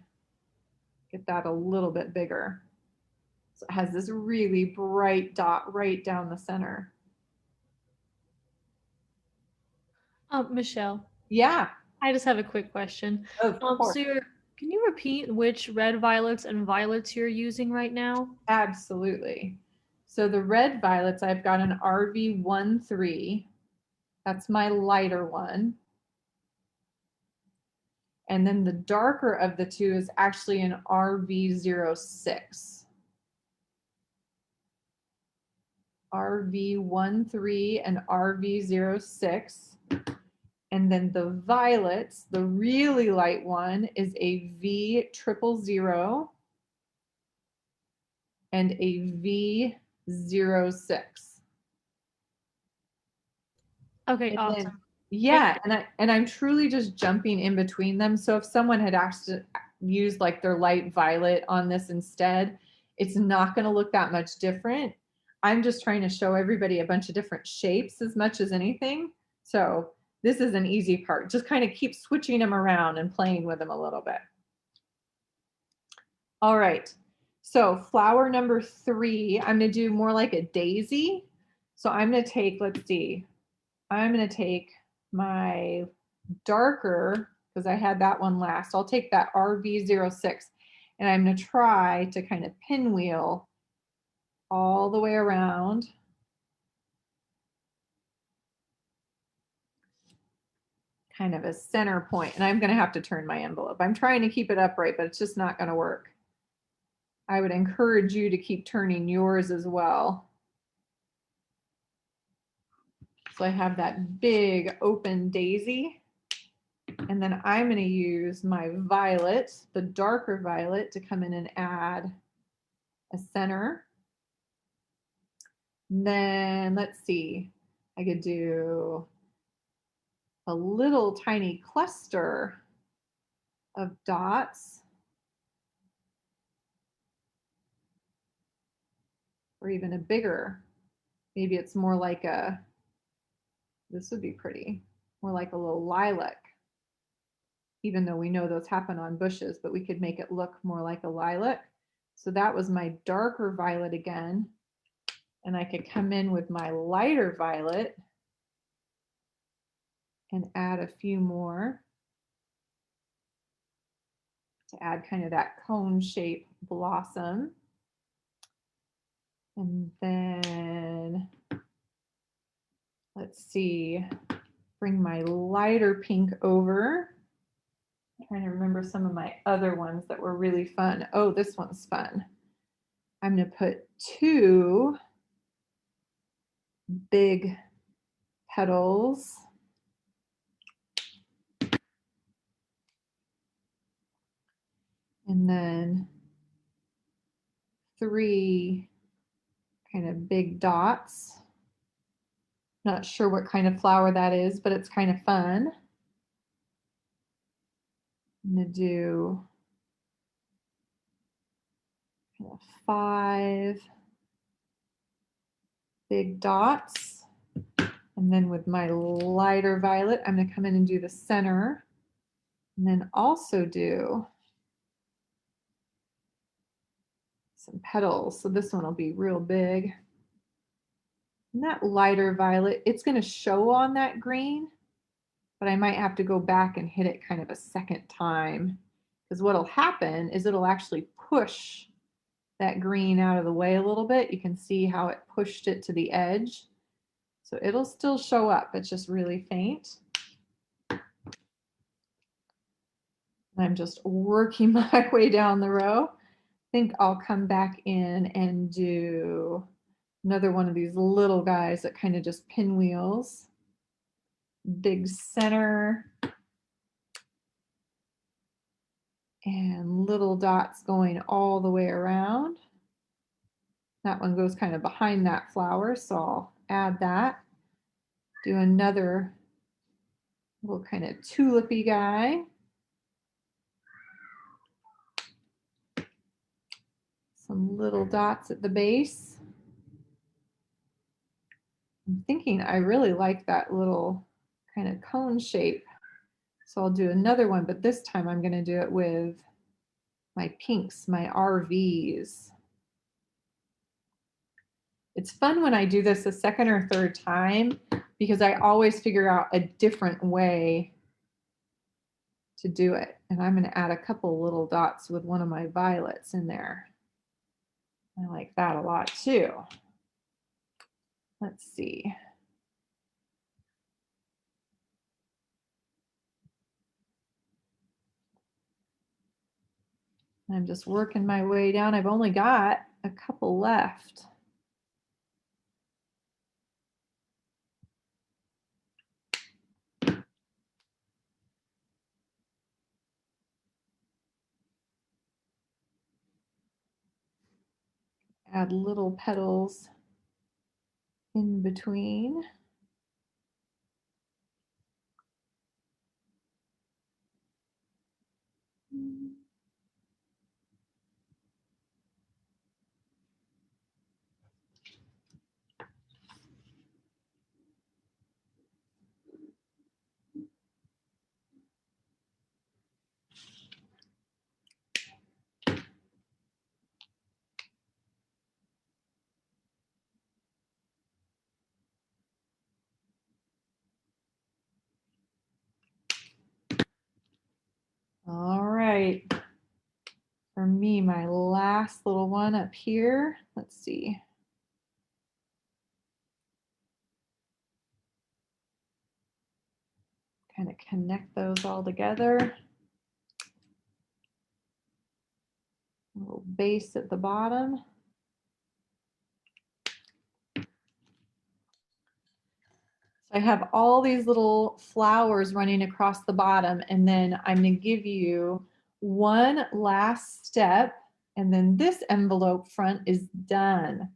get that a little bit bigger. So it has this really bright dot right down the center. Michelle. Yeah. I just have a quick question. Of course. Can you repeat which red violets and violets you're using right now? Absolutely. So the red violets, I've got an RV13. That's my lighter one. And then the darker of the two is actually an RV06. RV13 and RV06. And then the violets, the really light one, is a V000 and a V06. Okay, And awesome. then, yeah, and I'm truly just jumping in between them. So if someone had actually used like their light violet on this instead, it's not going to look that much different. I'm just trying to show everybody a bunch of different shapes as much as anything. So this is an easy part. Just kind of keep switching them around and playing with them a little bit. All right. So flower number 3, I'm going to do more like a daisy. So I'm going to take, let's see, I'm going to take my darker, because I had that one last. I'll take that RV06 and I'm going to try to kind of pinwheel all the way around. Kind of a center point. And I'm going to have to turn my envelope. I'm trying to keep it upright, but it's just not going to work. I would encourage you to keep turning yours as well. So I have that big open daisy. And then I'm going to use my violet, the darker violet, to come in and add a center. And then let's see, I could do a little tiny cluster of dots. Or even a bigger, maybe it's more like a, this would be pretty, more like a little lilac. Even though we know those happen on bushes, but we could make it look more like a lilac. So that was my darker violet again. And I could come in with my lighter violet and add a few more to add kind of that cone shape blossom. And then let's see, bring my lighter pink over. I'm trying to remember some of my other ones that were really fun. Oh, this one's fun. I'm going to put 2 big petals. And then 3 kind of big dots. Not sure what kind of flower that is, but it's kind of fun. I'm going to do 5 big dots. And then with my lighter violet, I'm going to come in and do the center. And then also do some petals. So this one will be real big. And that lighter violet, it's going to show on that green, but I might have to go back and hit it kind of a second time, because what'll happen is it'll actually push that green out of the way a little bit. You can see how it pushed it to the edge. So it'll still show up, it's just really faint. I'm just working my way down the row. I think I'll come back in and do another one of these little guys that kind of just pinwheels. Big center. And little dots going all the way around. That one goes kind of behind that flower, so I'll add that. Do another little kind of tulipy guy. Some little dots at the base. I'm thinking I really like that little kind of cone shape. So I'll do another one, but this time I'm going to do it with my pinks, my RVs. It's fun when I do this a second or third time because I always figure out a different way to do it. And I'm going to add a couple little dots with one of my violets in there. I like that a lot too. Let's see. I'm just working my way down. I've only got a couple left. Add little petals in between. All right. For me, my last little one up here. Let's see. Kind of connect those all together. A little base at the bottom. I have all these little flowers running across the bottom, and then I'm going to give you one last step, and then this envelope front is done.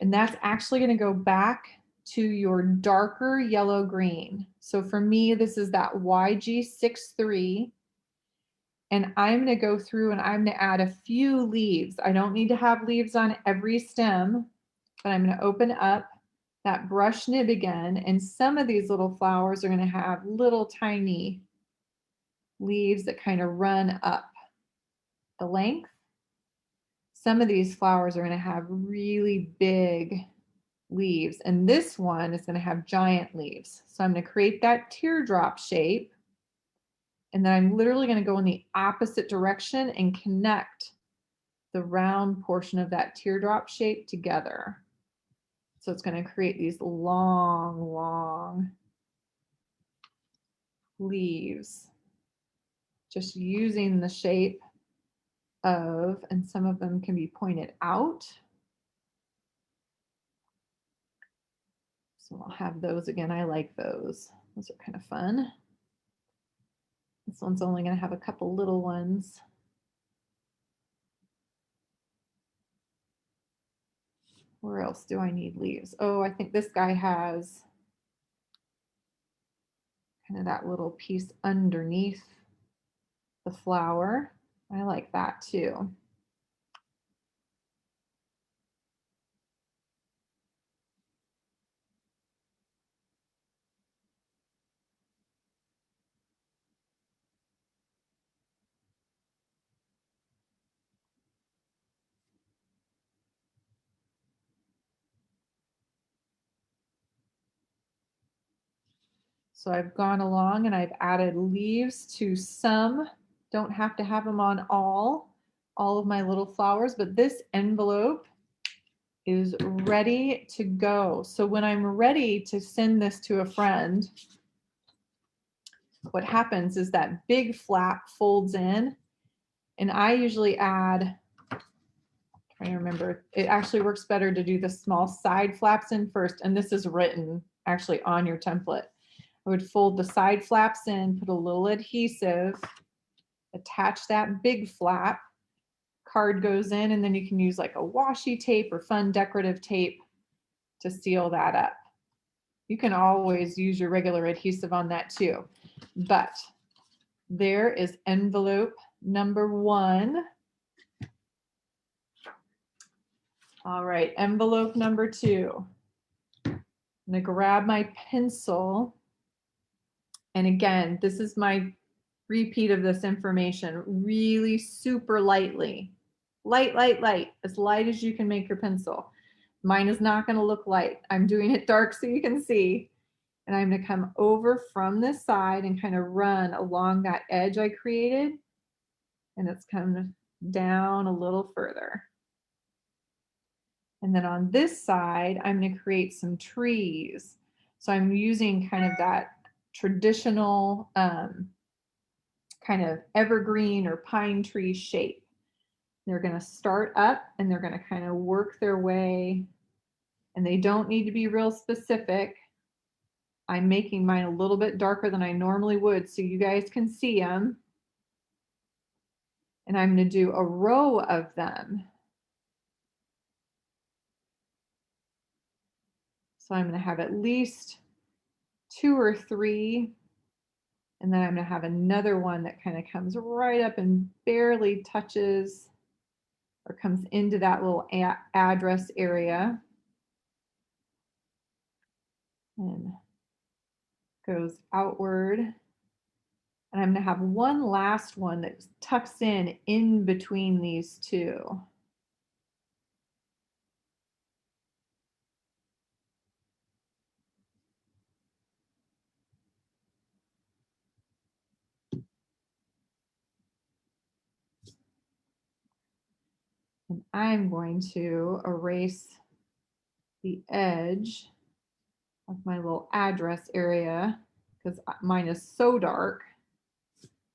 And that's actually going to go back to your darker yellow green. So for me, this is that YG63. And I'm going to go through and I'm going to add a few leaves. I don't need to have leaves on every stem, but I'm going to open up that brush nib again. And some of these little flowers are going to have little tiny leaves that kind of run up the length. Some of these flowers are going to have really big leaves, and this one is going to have giant leaves. So I'm going to create that teardrop shape, and then I'm literally going to go in the opposite direction and connect the round portion of that teardrop shape together. So it's going to create these long leaves, just using the shape of, and some of them can be pointed out. So I'll have those again. I like those. Those are kind of fun. This one's only going to have a couple little ones. Where else do I need leaves? Oh, I think this guy has kind of that little piece underneath the flower. I like that too. So I've gone along and I've added leaves to some. Don't have to have them on all of my little flowers, but this envelope is ready to go. So when I'm ready to send this to a friend, what happens is that big flap folds in, and I usually add, trying to remember, it actually works better to do the small side flaps in first, and this is written actually on your template. I would fold the side flaps in, put a little adhesive, attach that big flap, card goes in, and then you can use like a washi tape or fun decorative tape to seal that up. You can always use your regular adhesive on that too. But there is envelope number 1. All right, envelope number 2. I'm gonna grab my pencil. And again, this is my repeat of this information, really super lightly. Light, as light as you can make your pencil. Mine is not gonna look light. I'm doing it dark so you can see. And I'm gonna come over from this side and kind of run along that edge I created. And it's come down a little further. And then on this side, I'm gonna create some trees. So I'm using kind of that traditional kind of evergreen or pine tree shape. They're gonna start up and they're gonna kind of work their way, and they don't need to be real specific. I'm making mine a little bit darker than I normally would so you guys can see them. And I'm going to do a row of them. So I'm going to have at least 2 or 3. And then I'm going to have another one that kind of comes right up and barely touches or comes into that little address area. And goes outward. And I'm going to have one last one that tucks in between these two. And I'm going to erase the edge of my little address area because mine is so dark.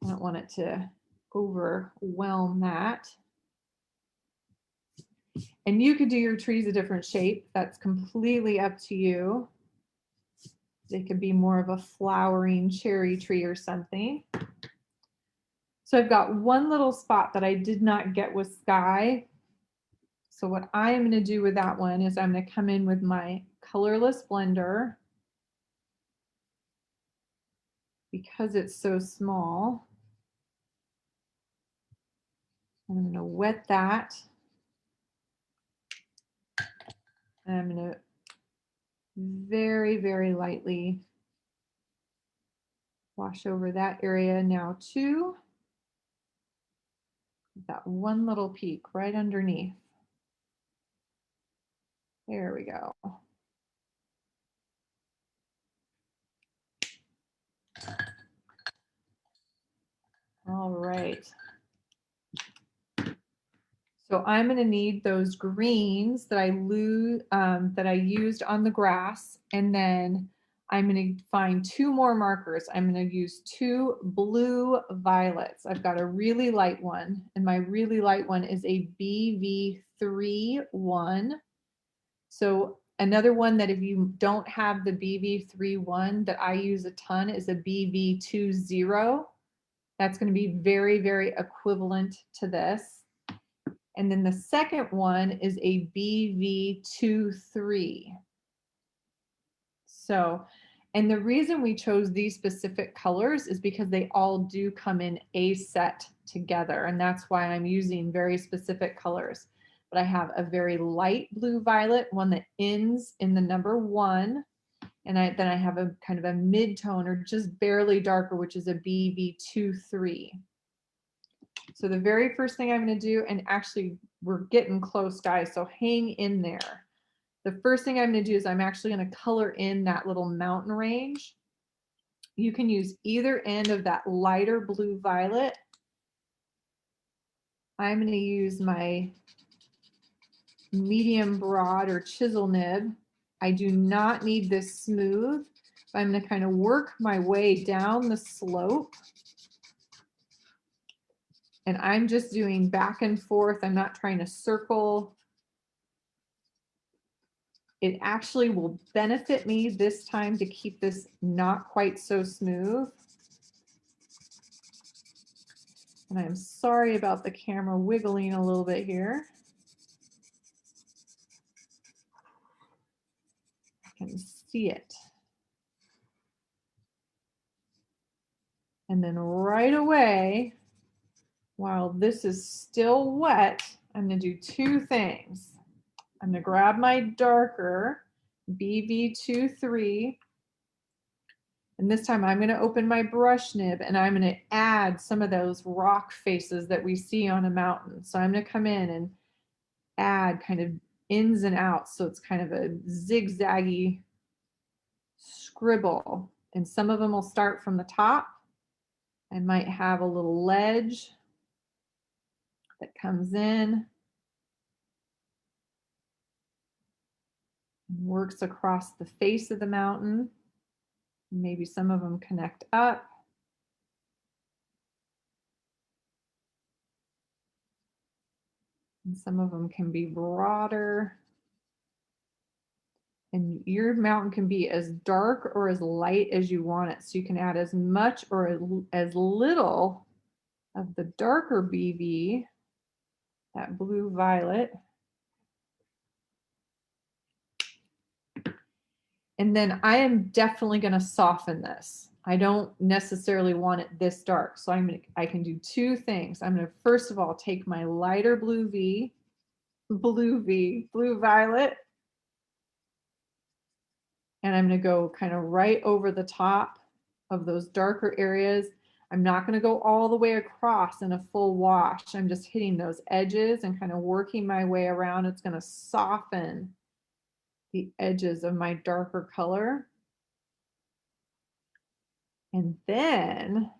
I don't want it to overwhelm that. And you could do your trees a different shape. That's completely up to you. They could be more of a flowering cherry tree or something. So I've got one little spot that I did not get with sky. So what I am going to do with that one is I'm going to come in with my colorless blender. Because it's so small, I'm going to wet that. And I'm going to very, very lightly wash over that area now too. That one little peak right underneath. There we go. All right. So I'm going to need those greens that I used on the grass, and then I'm going to find 2 more markers. I'm going to use 2 blue violets. I've got a really light one, and my really light one is a BV3-1. So another one that if you don't have the BV3-1 that I use a ton is a BV20. That's going to be very, very equivalent to this. And then the second one is a BV23. So, and the reason we chose these specific colors is because they all do come in a set together. And that's why I'm using very specific colors. But I have a very light blue violet, one that ends in the number 1. And then I have a kind of a mid-tone or just barely darker, which is a BV23. So the very first thing I'm going to do, and actually we're getting close, guys, so hang in there. The first thing I'm going to do is I'm actually going to color in that little mountain range. You can use either end of that lighter blue violet. I'm going to use my medium broad or chisel nib. I do not need this smooth. I'm going to kind of work my way down the slope. And I'm just doing back and forth. I'm not trying to circle. It actually will benefit me this time to keep this not quite so smooth. And I'm sorry about the camera wiggling a little bit here. I can see it. And then right away, while this is still wet, I'm going to do two things. I'm going to grab my darker BV23, and this time I'm going to open my brush nib and I'm going to add some of those rock faces that we see on a mountain. So I'm going to come in and add kind of ins and outs, so it's kind of a zigzaggy scribble. And some of them will start from the top. I might have a little ledge that comes in and works across the face of the mountain. Maybe some of them connect up. And some of them can be broader. And your mountain can be as dark or as light as you want it. So you can add as much or as little of the darker BV, that blue violet. And then I am definitely going to soften this. I don't necessarily want it this dark. So I can do two things. I'm going to first of all take my lighter blue violet, and I'm going to go kind of right over the top of those darker areas. I'm not going to go all the way across in a full wash. I'm just hitting those edges and kind of working my way around. It's going to soften the edges of my darker color. And then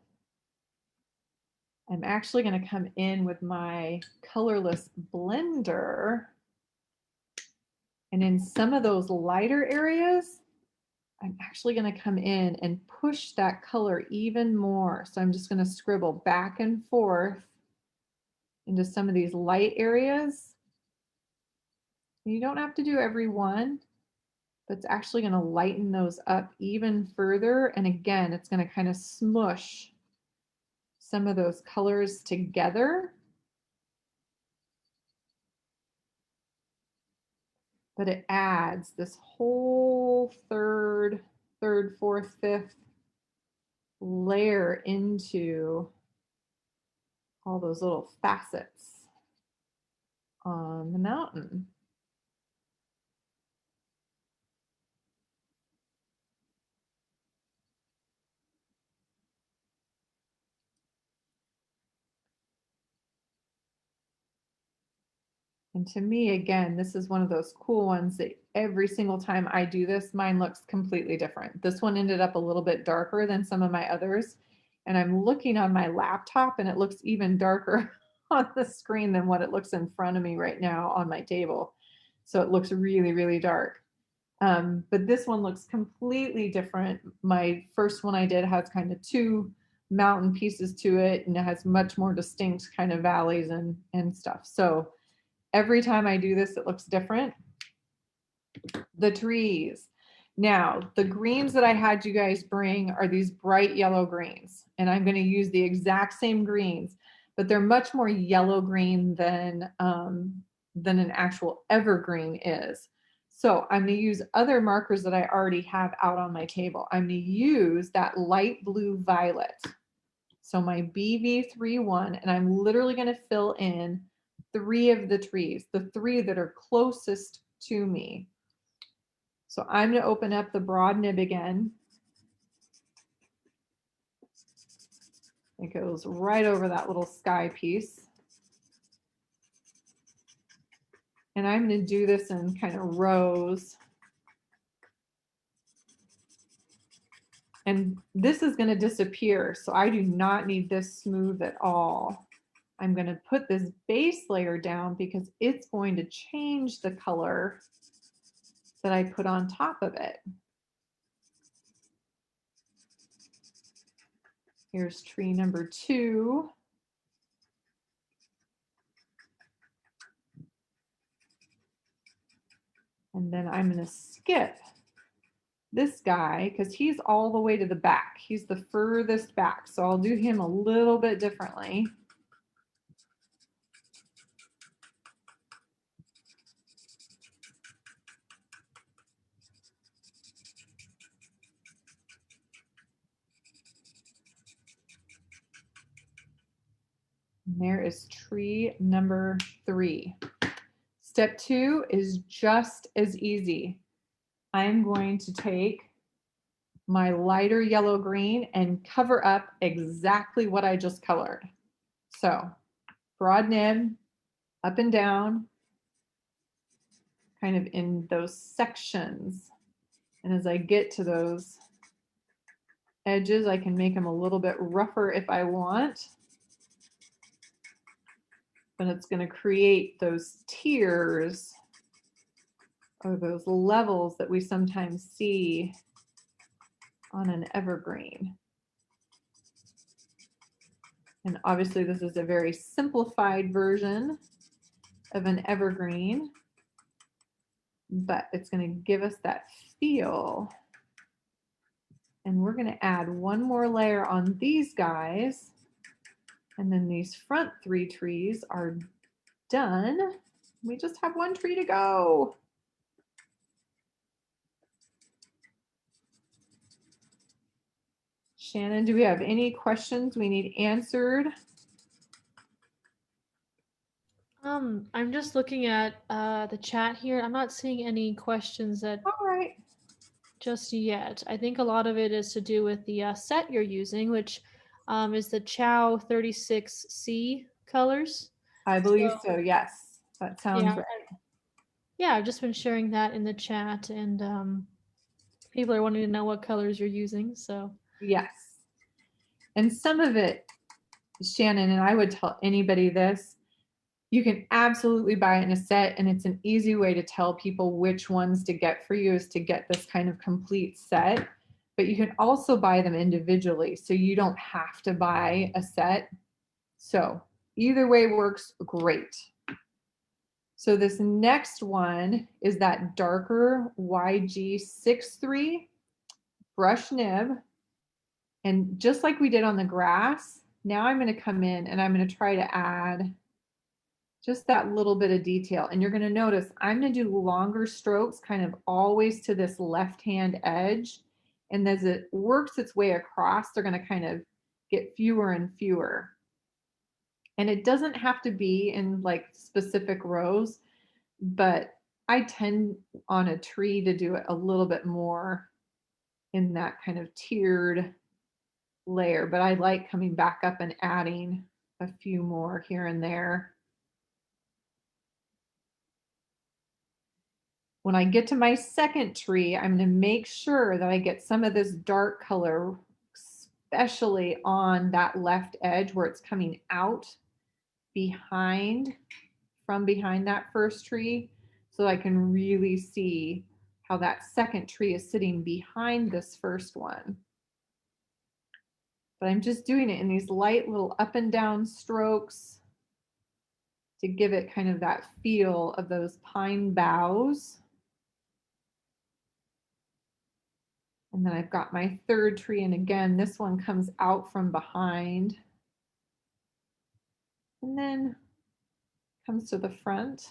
I'm actually going to come in with my colorless blender. And in some of those lighter areas, I'm actually going to come in and push that color even more. So I'm just going to scribble back and forth into some of these light areas. You don't have to do every one, but it's actually going to lighten those up even further. And again, it's going to kind of smush some of those colors together. But it adds this whole third, fourth, fifth layer into all those little facets on the mountain. And to me, again, this is one of those cool ones that every single time I do this, mine looks completely different. This one ended up a little bit darker than some of my others. And I'm looking on my laptop and it looks even darker on the screen than what it looks in front of me right now on my table. So it looks really, really dark. But this one looks completely different. My first one I did has kind of two mountain pieces to it, and it has much more distinct kind of valleys and stuff. So every time I do this, it looks different. The trees. Now, the greens that I had you guys bring are these bright yellow greens, and I'm going to use the exact same greens, but they're much more yellow green than an actual evergreen is. So I'm going to use other markers that I already have out on my table. I'm going to use that light blue violet. So my BV31, and I'm literally going to fill in 3 of the trees, the 3 that are closest to me. So I'm going to open up the broad nib again. It goes right over that little sky piece. And I'm going to do this in kind of rows. And this is going to disappear, so I do not need this smooth at all. I'm going to put this base layer down because it's going to change the color that I put on top of it. Here's tree number 2. And then I'm going to skip this guy because he's all the way to the back. He's the furthest back. So I'll do him a little bit differently. And there is tree number 3. Step 2 is just as easy. I'm going to take my lighter yellow green and cover up exactly what I just colored. So broad nib, up and down, kind of in those sections. And as I get to those edges, I can make them a little bit rougher if I want. But it's going to create those tiers or those levels that we sometimes see on an evergreen. And obviously this is a very simplified version of an evergreen, but it's going to give us that feel. And we're going to add one more layer on these guys. And then these front 3 trees are done. We just have 1 tree to go. Shannon, do we have any questions we need answered? I'm just looking at the chat here. I'm not seeing any questions that All right. just yet. I think a lot of it is to do with the set you're using, which is the Chow 36C colors. I believe so, yes. That sounds Yeah, right. yeah, I've just been sharing that in the chat, and people are wanting to know what colors you're using. So Yes. And some of it, Shannon, and I would tell anybody this, you can absolutely buy it in a set, and it's an easy way to tell people which ones to get for you is to get this kind of complete set. But you can also buy them individually, so you don't have to buy a set. So either way works great. So this next one is that darker YG63 brush nib. And just like we did on the grass, now I'm going to come in and I'm going to try to add just that little bit of detail. And you're going to notice I'm going to do longer strokes kind of always to this left-hand edge. And as it works its way across, they're going to kind of get fewer and fewer. And it doesn't have to be in like specific rows, but I tend on a tree to do it a little bit more in that kind of tiered layer, but I like coming back up and adding a few more here and there. When I get to my second tree, I'm going to make sure that I get some of this dark color, especially on that left edge where it's coming out from behind that first tree, so I can really see how that second tree is sitting behind this first one. But I'm just doing it in these light little up and down strokes to give it kind of that feel of those pine boughs. And then I've got my third tree, and again, this one comes out from behind and then comes to the front.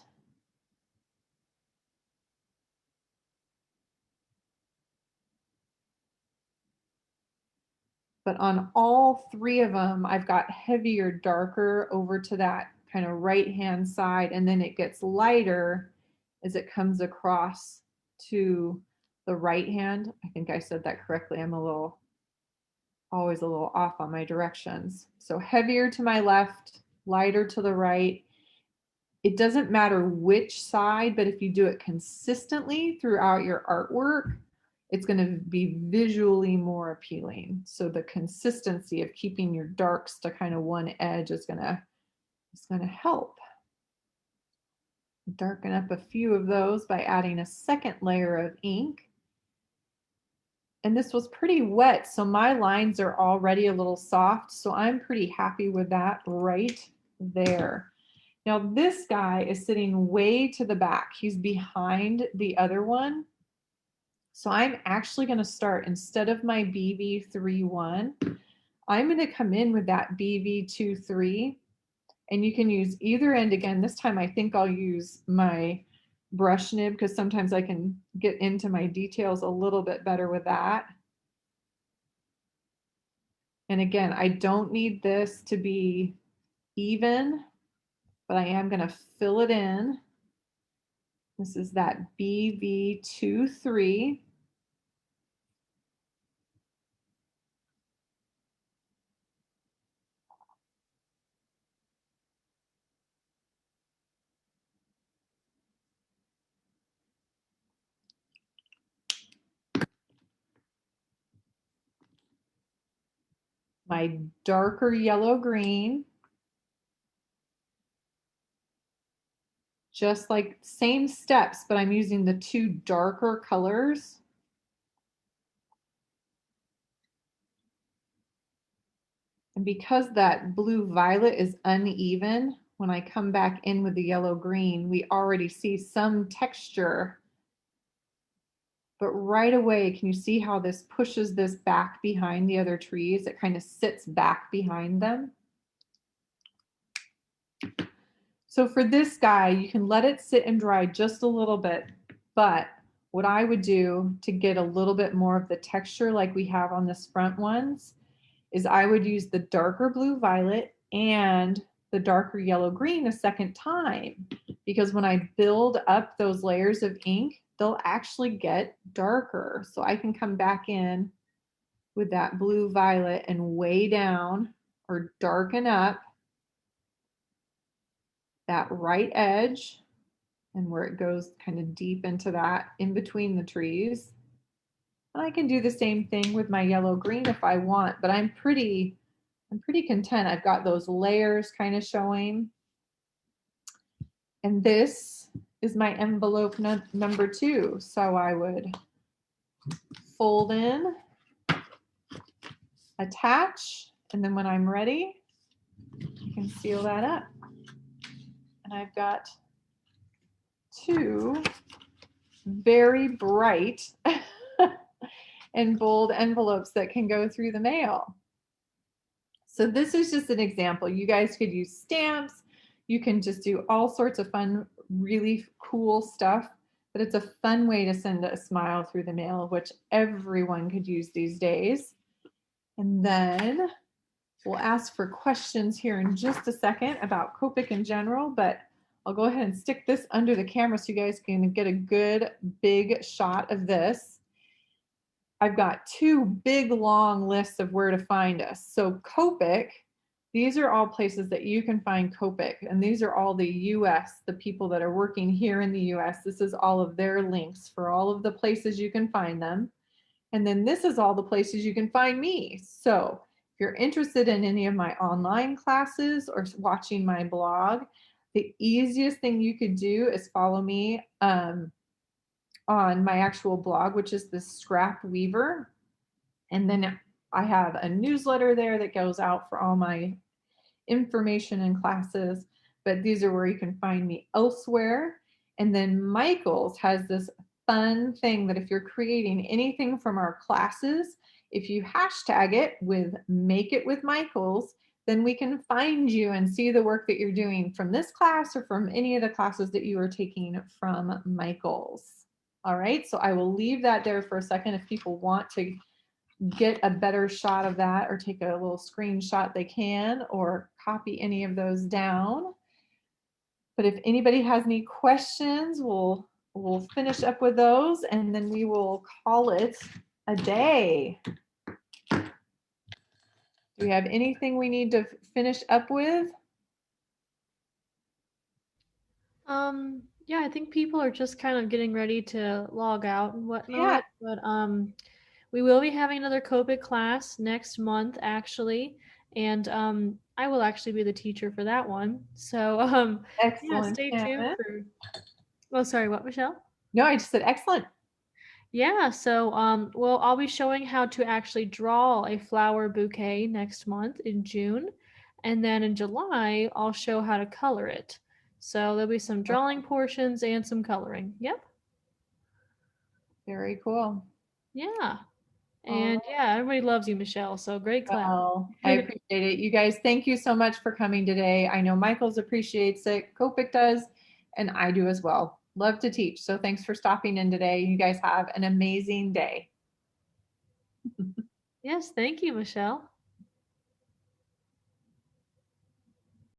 But on all 3 of them, I've got heavier, darker over to that kind of right-hand side, and then it gets lighter as it comes across to the right hand. I think I said that correctly. I'm always a little off on my directions. So heavier to my left, lighter to the right. It doesn't matter which side, but if you do it consistently throughout your artwork, it's going to be visually more appealing. So the consistency of keeping your darks to kind of one edge is going to help. Darken up a few of those by adding a second layer of ink. And this was pretty wet, so my lines are already a little soft, so I'm pretty happy with that right there. Now this guy is sitting way to the back. He's behind the other one. So I'm actually going to start, instead of my BV31, I'm going to come in with that BV23, and you can use either end. Again, this time I think I'll use my brush nib because sometimes I can get into my details a little bit better with that. And again, I don't need this to be even, but I am going to fill it in. This is that BV23. My darker yellow green, just like same steps, but I'm using the two darker colors. And because that blue violet is uneven, when I come back in with the yellow green, we already see some texture. But right away, can you see how this pushes this back behind the other trees? It kind of sits back behind them. So for this guy, you can let it sit and dry just a little bit, but what I would do to get a little bit more of the texture like we have on this front ones is I would use the darker blue violet and the darker yellow green a second time, because when I build up those layers of ink, they'll actually get darker. So I can come back in with that blue violet and way down or darken up that right edge and where it goes kind of deep into that in between the trees. And I can do the same thing with my yellow green if I want, but I'm pretty content. I've got those layers kind of showing. And this is my envelope number 2. So I would fold in, attach, and then when I'm ready, I can seal that up. And I've got 2 very bright and bold envelopes that can go through the mail. So this is just an example. You guys could use stamps. You can just do all sorts of fun, really cool stuff, but it's a fun way to send a smile through the mail, which everyone could use these days. And then we'll ask for questions here in just a second about Copic in general, but I'll go ahead and stick this under the camera so you guys can get a good big shot of this. I've got 2 big long lists of where to find us. So Copic, these are all places that you can find Copic, and these are all the US, the people that are working here in the US. This is all of their links for all of the places you can find them. And then this is all the places you can find me. So if you're interested in any of my online classes or watching my blog, the easiest thing you could do is follow me on my actual blog, which is the Scrap Weaver. And then I have a newsletter there that goes out for all my information and classes, but these are where you can find me elsewhere. And then Michael's has this fun thing that if you're creating anything from our classes, if you hashtag it with Make It With Michael's, then we can find you and see the work that you're doing from this class or from any of the classes that you are taking from Michael's. All right, so I will leave that there for a second. If people want to get a better shot of that or take a little screenshot, they can, or copy any of those down. But if anybody has any questions, we'll finish up with those and then we will call it a day. Do we have anything we need to finish up with? Yeah, I think people are just kind of getting ready to log out and Yeah, whatnot, but we will be having another Copic class next month actually, and I will actually be the teacher for that one. So yeah, excellent, stay tuned Shannon. for. Oh, sorry, what, Michelle? No, I just said excellent. Yeah, so well, I'll be showing how to actually draw a flower bouquet next month in June, and then in July I'll show how to color it. So there'll be some drawing portions and some coloring. Yep. Very cool. Yeah. All And yeah, everybody loves you, Michelle. So great class. well, I appreciate it. You guys, thank you so much for coming today. I know Michael's appreciates it, Copic does, and I do as well. Love to teach. So thanks for stopping in today. You guys have an amazing day. Yes, thank you, Michelle.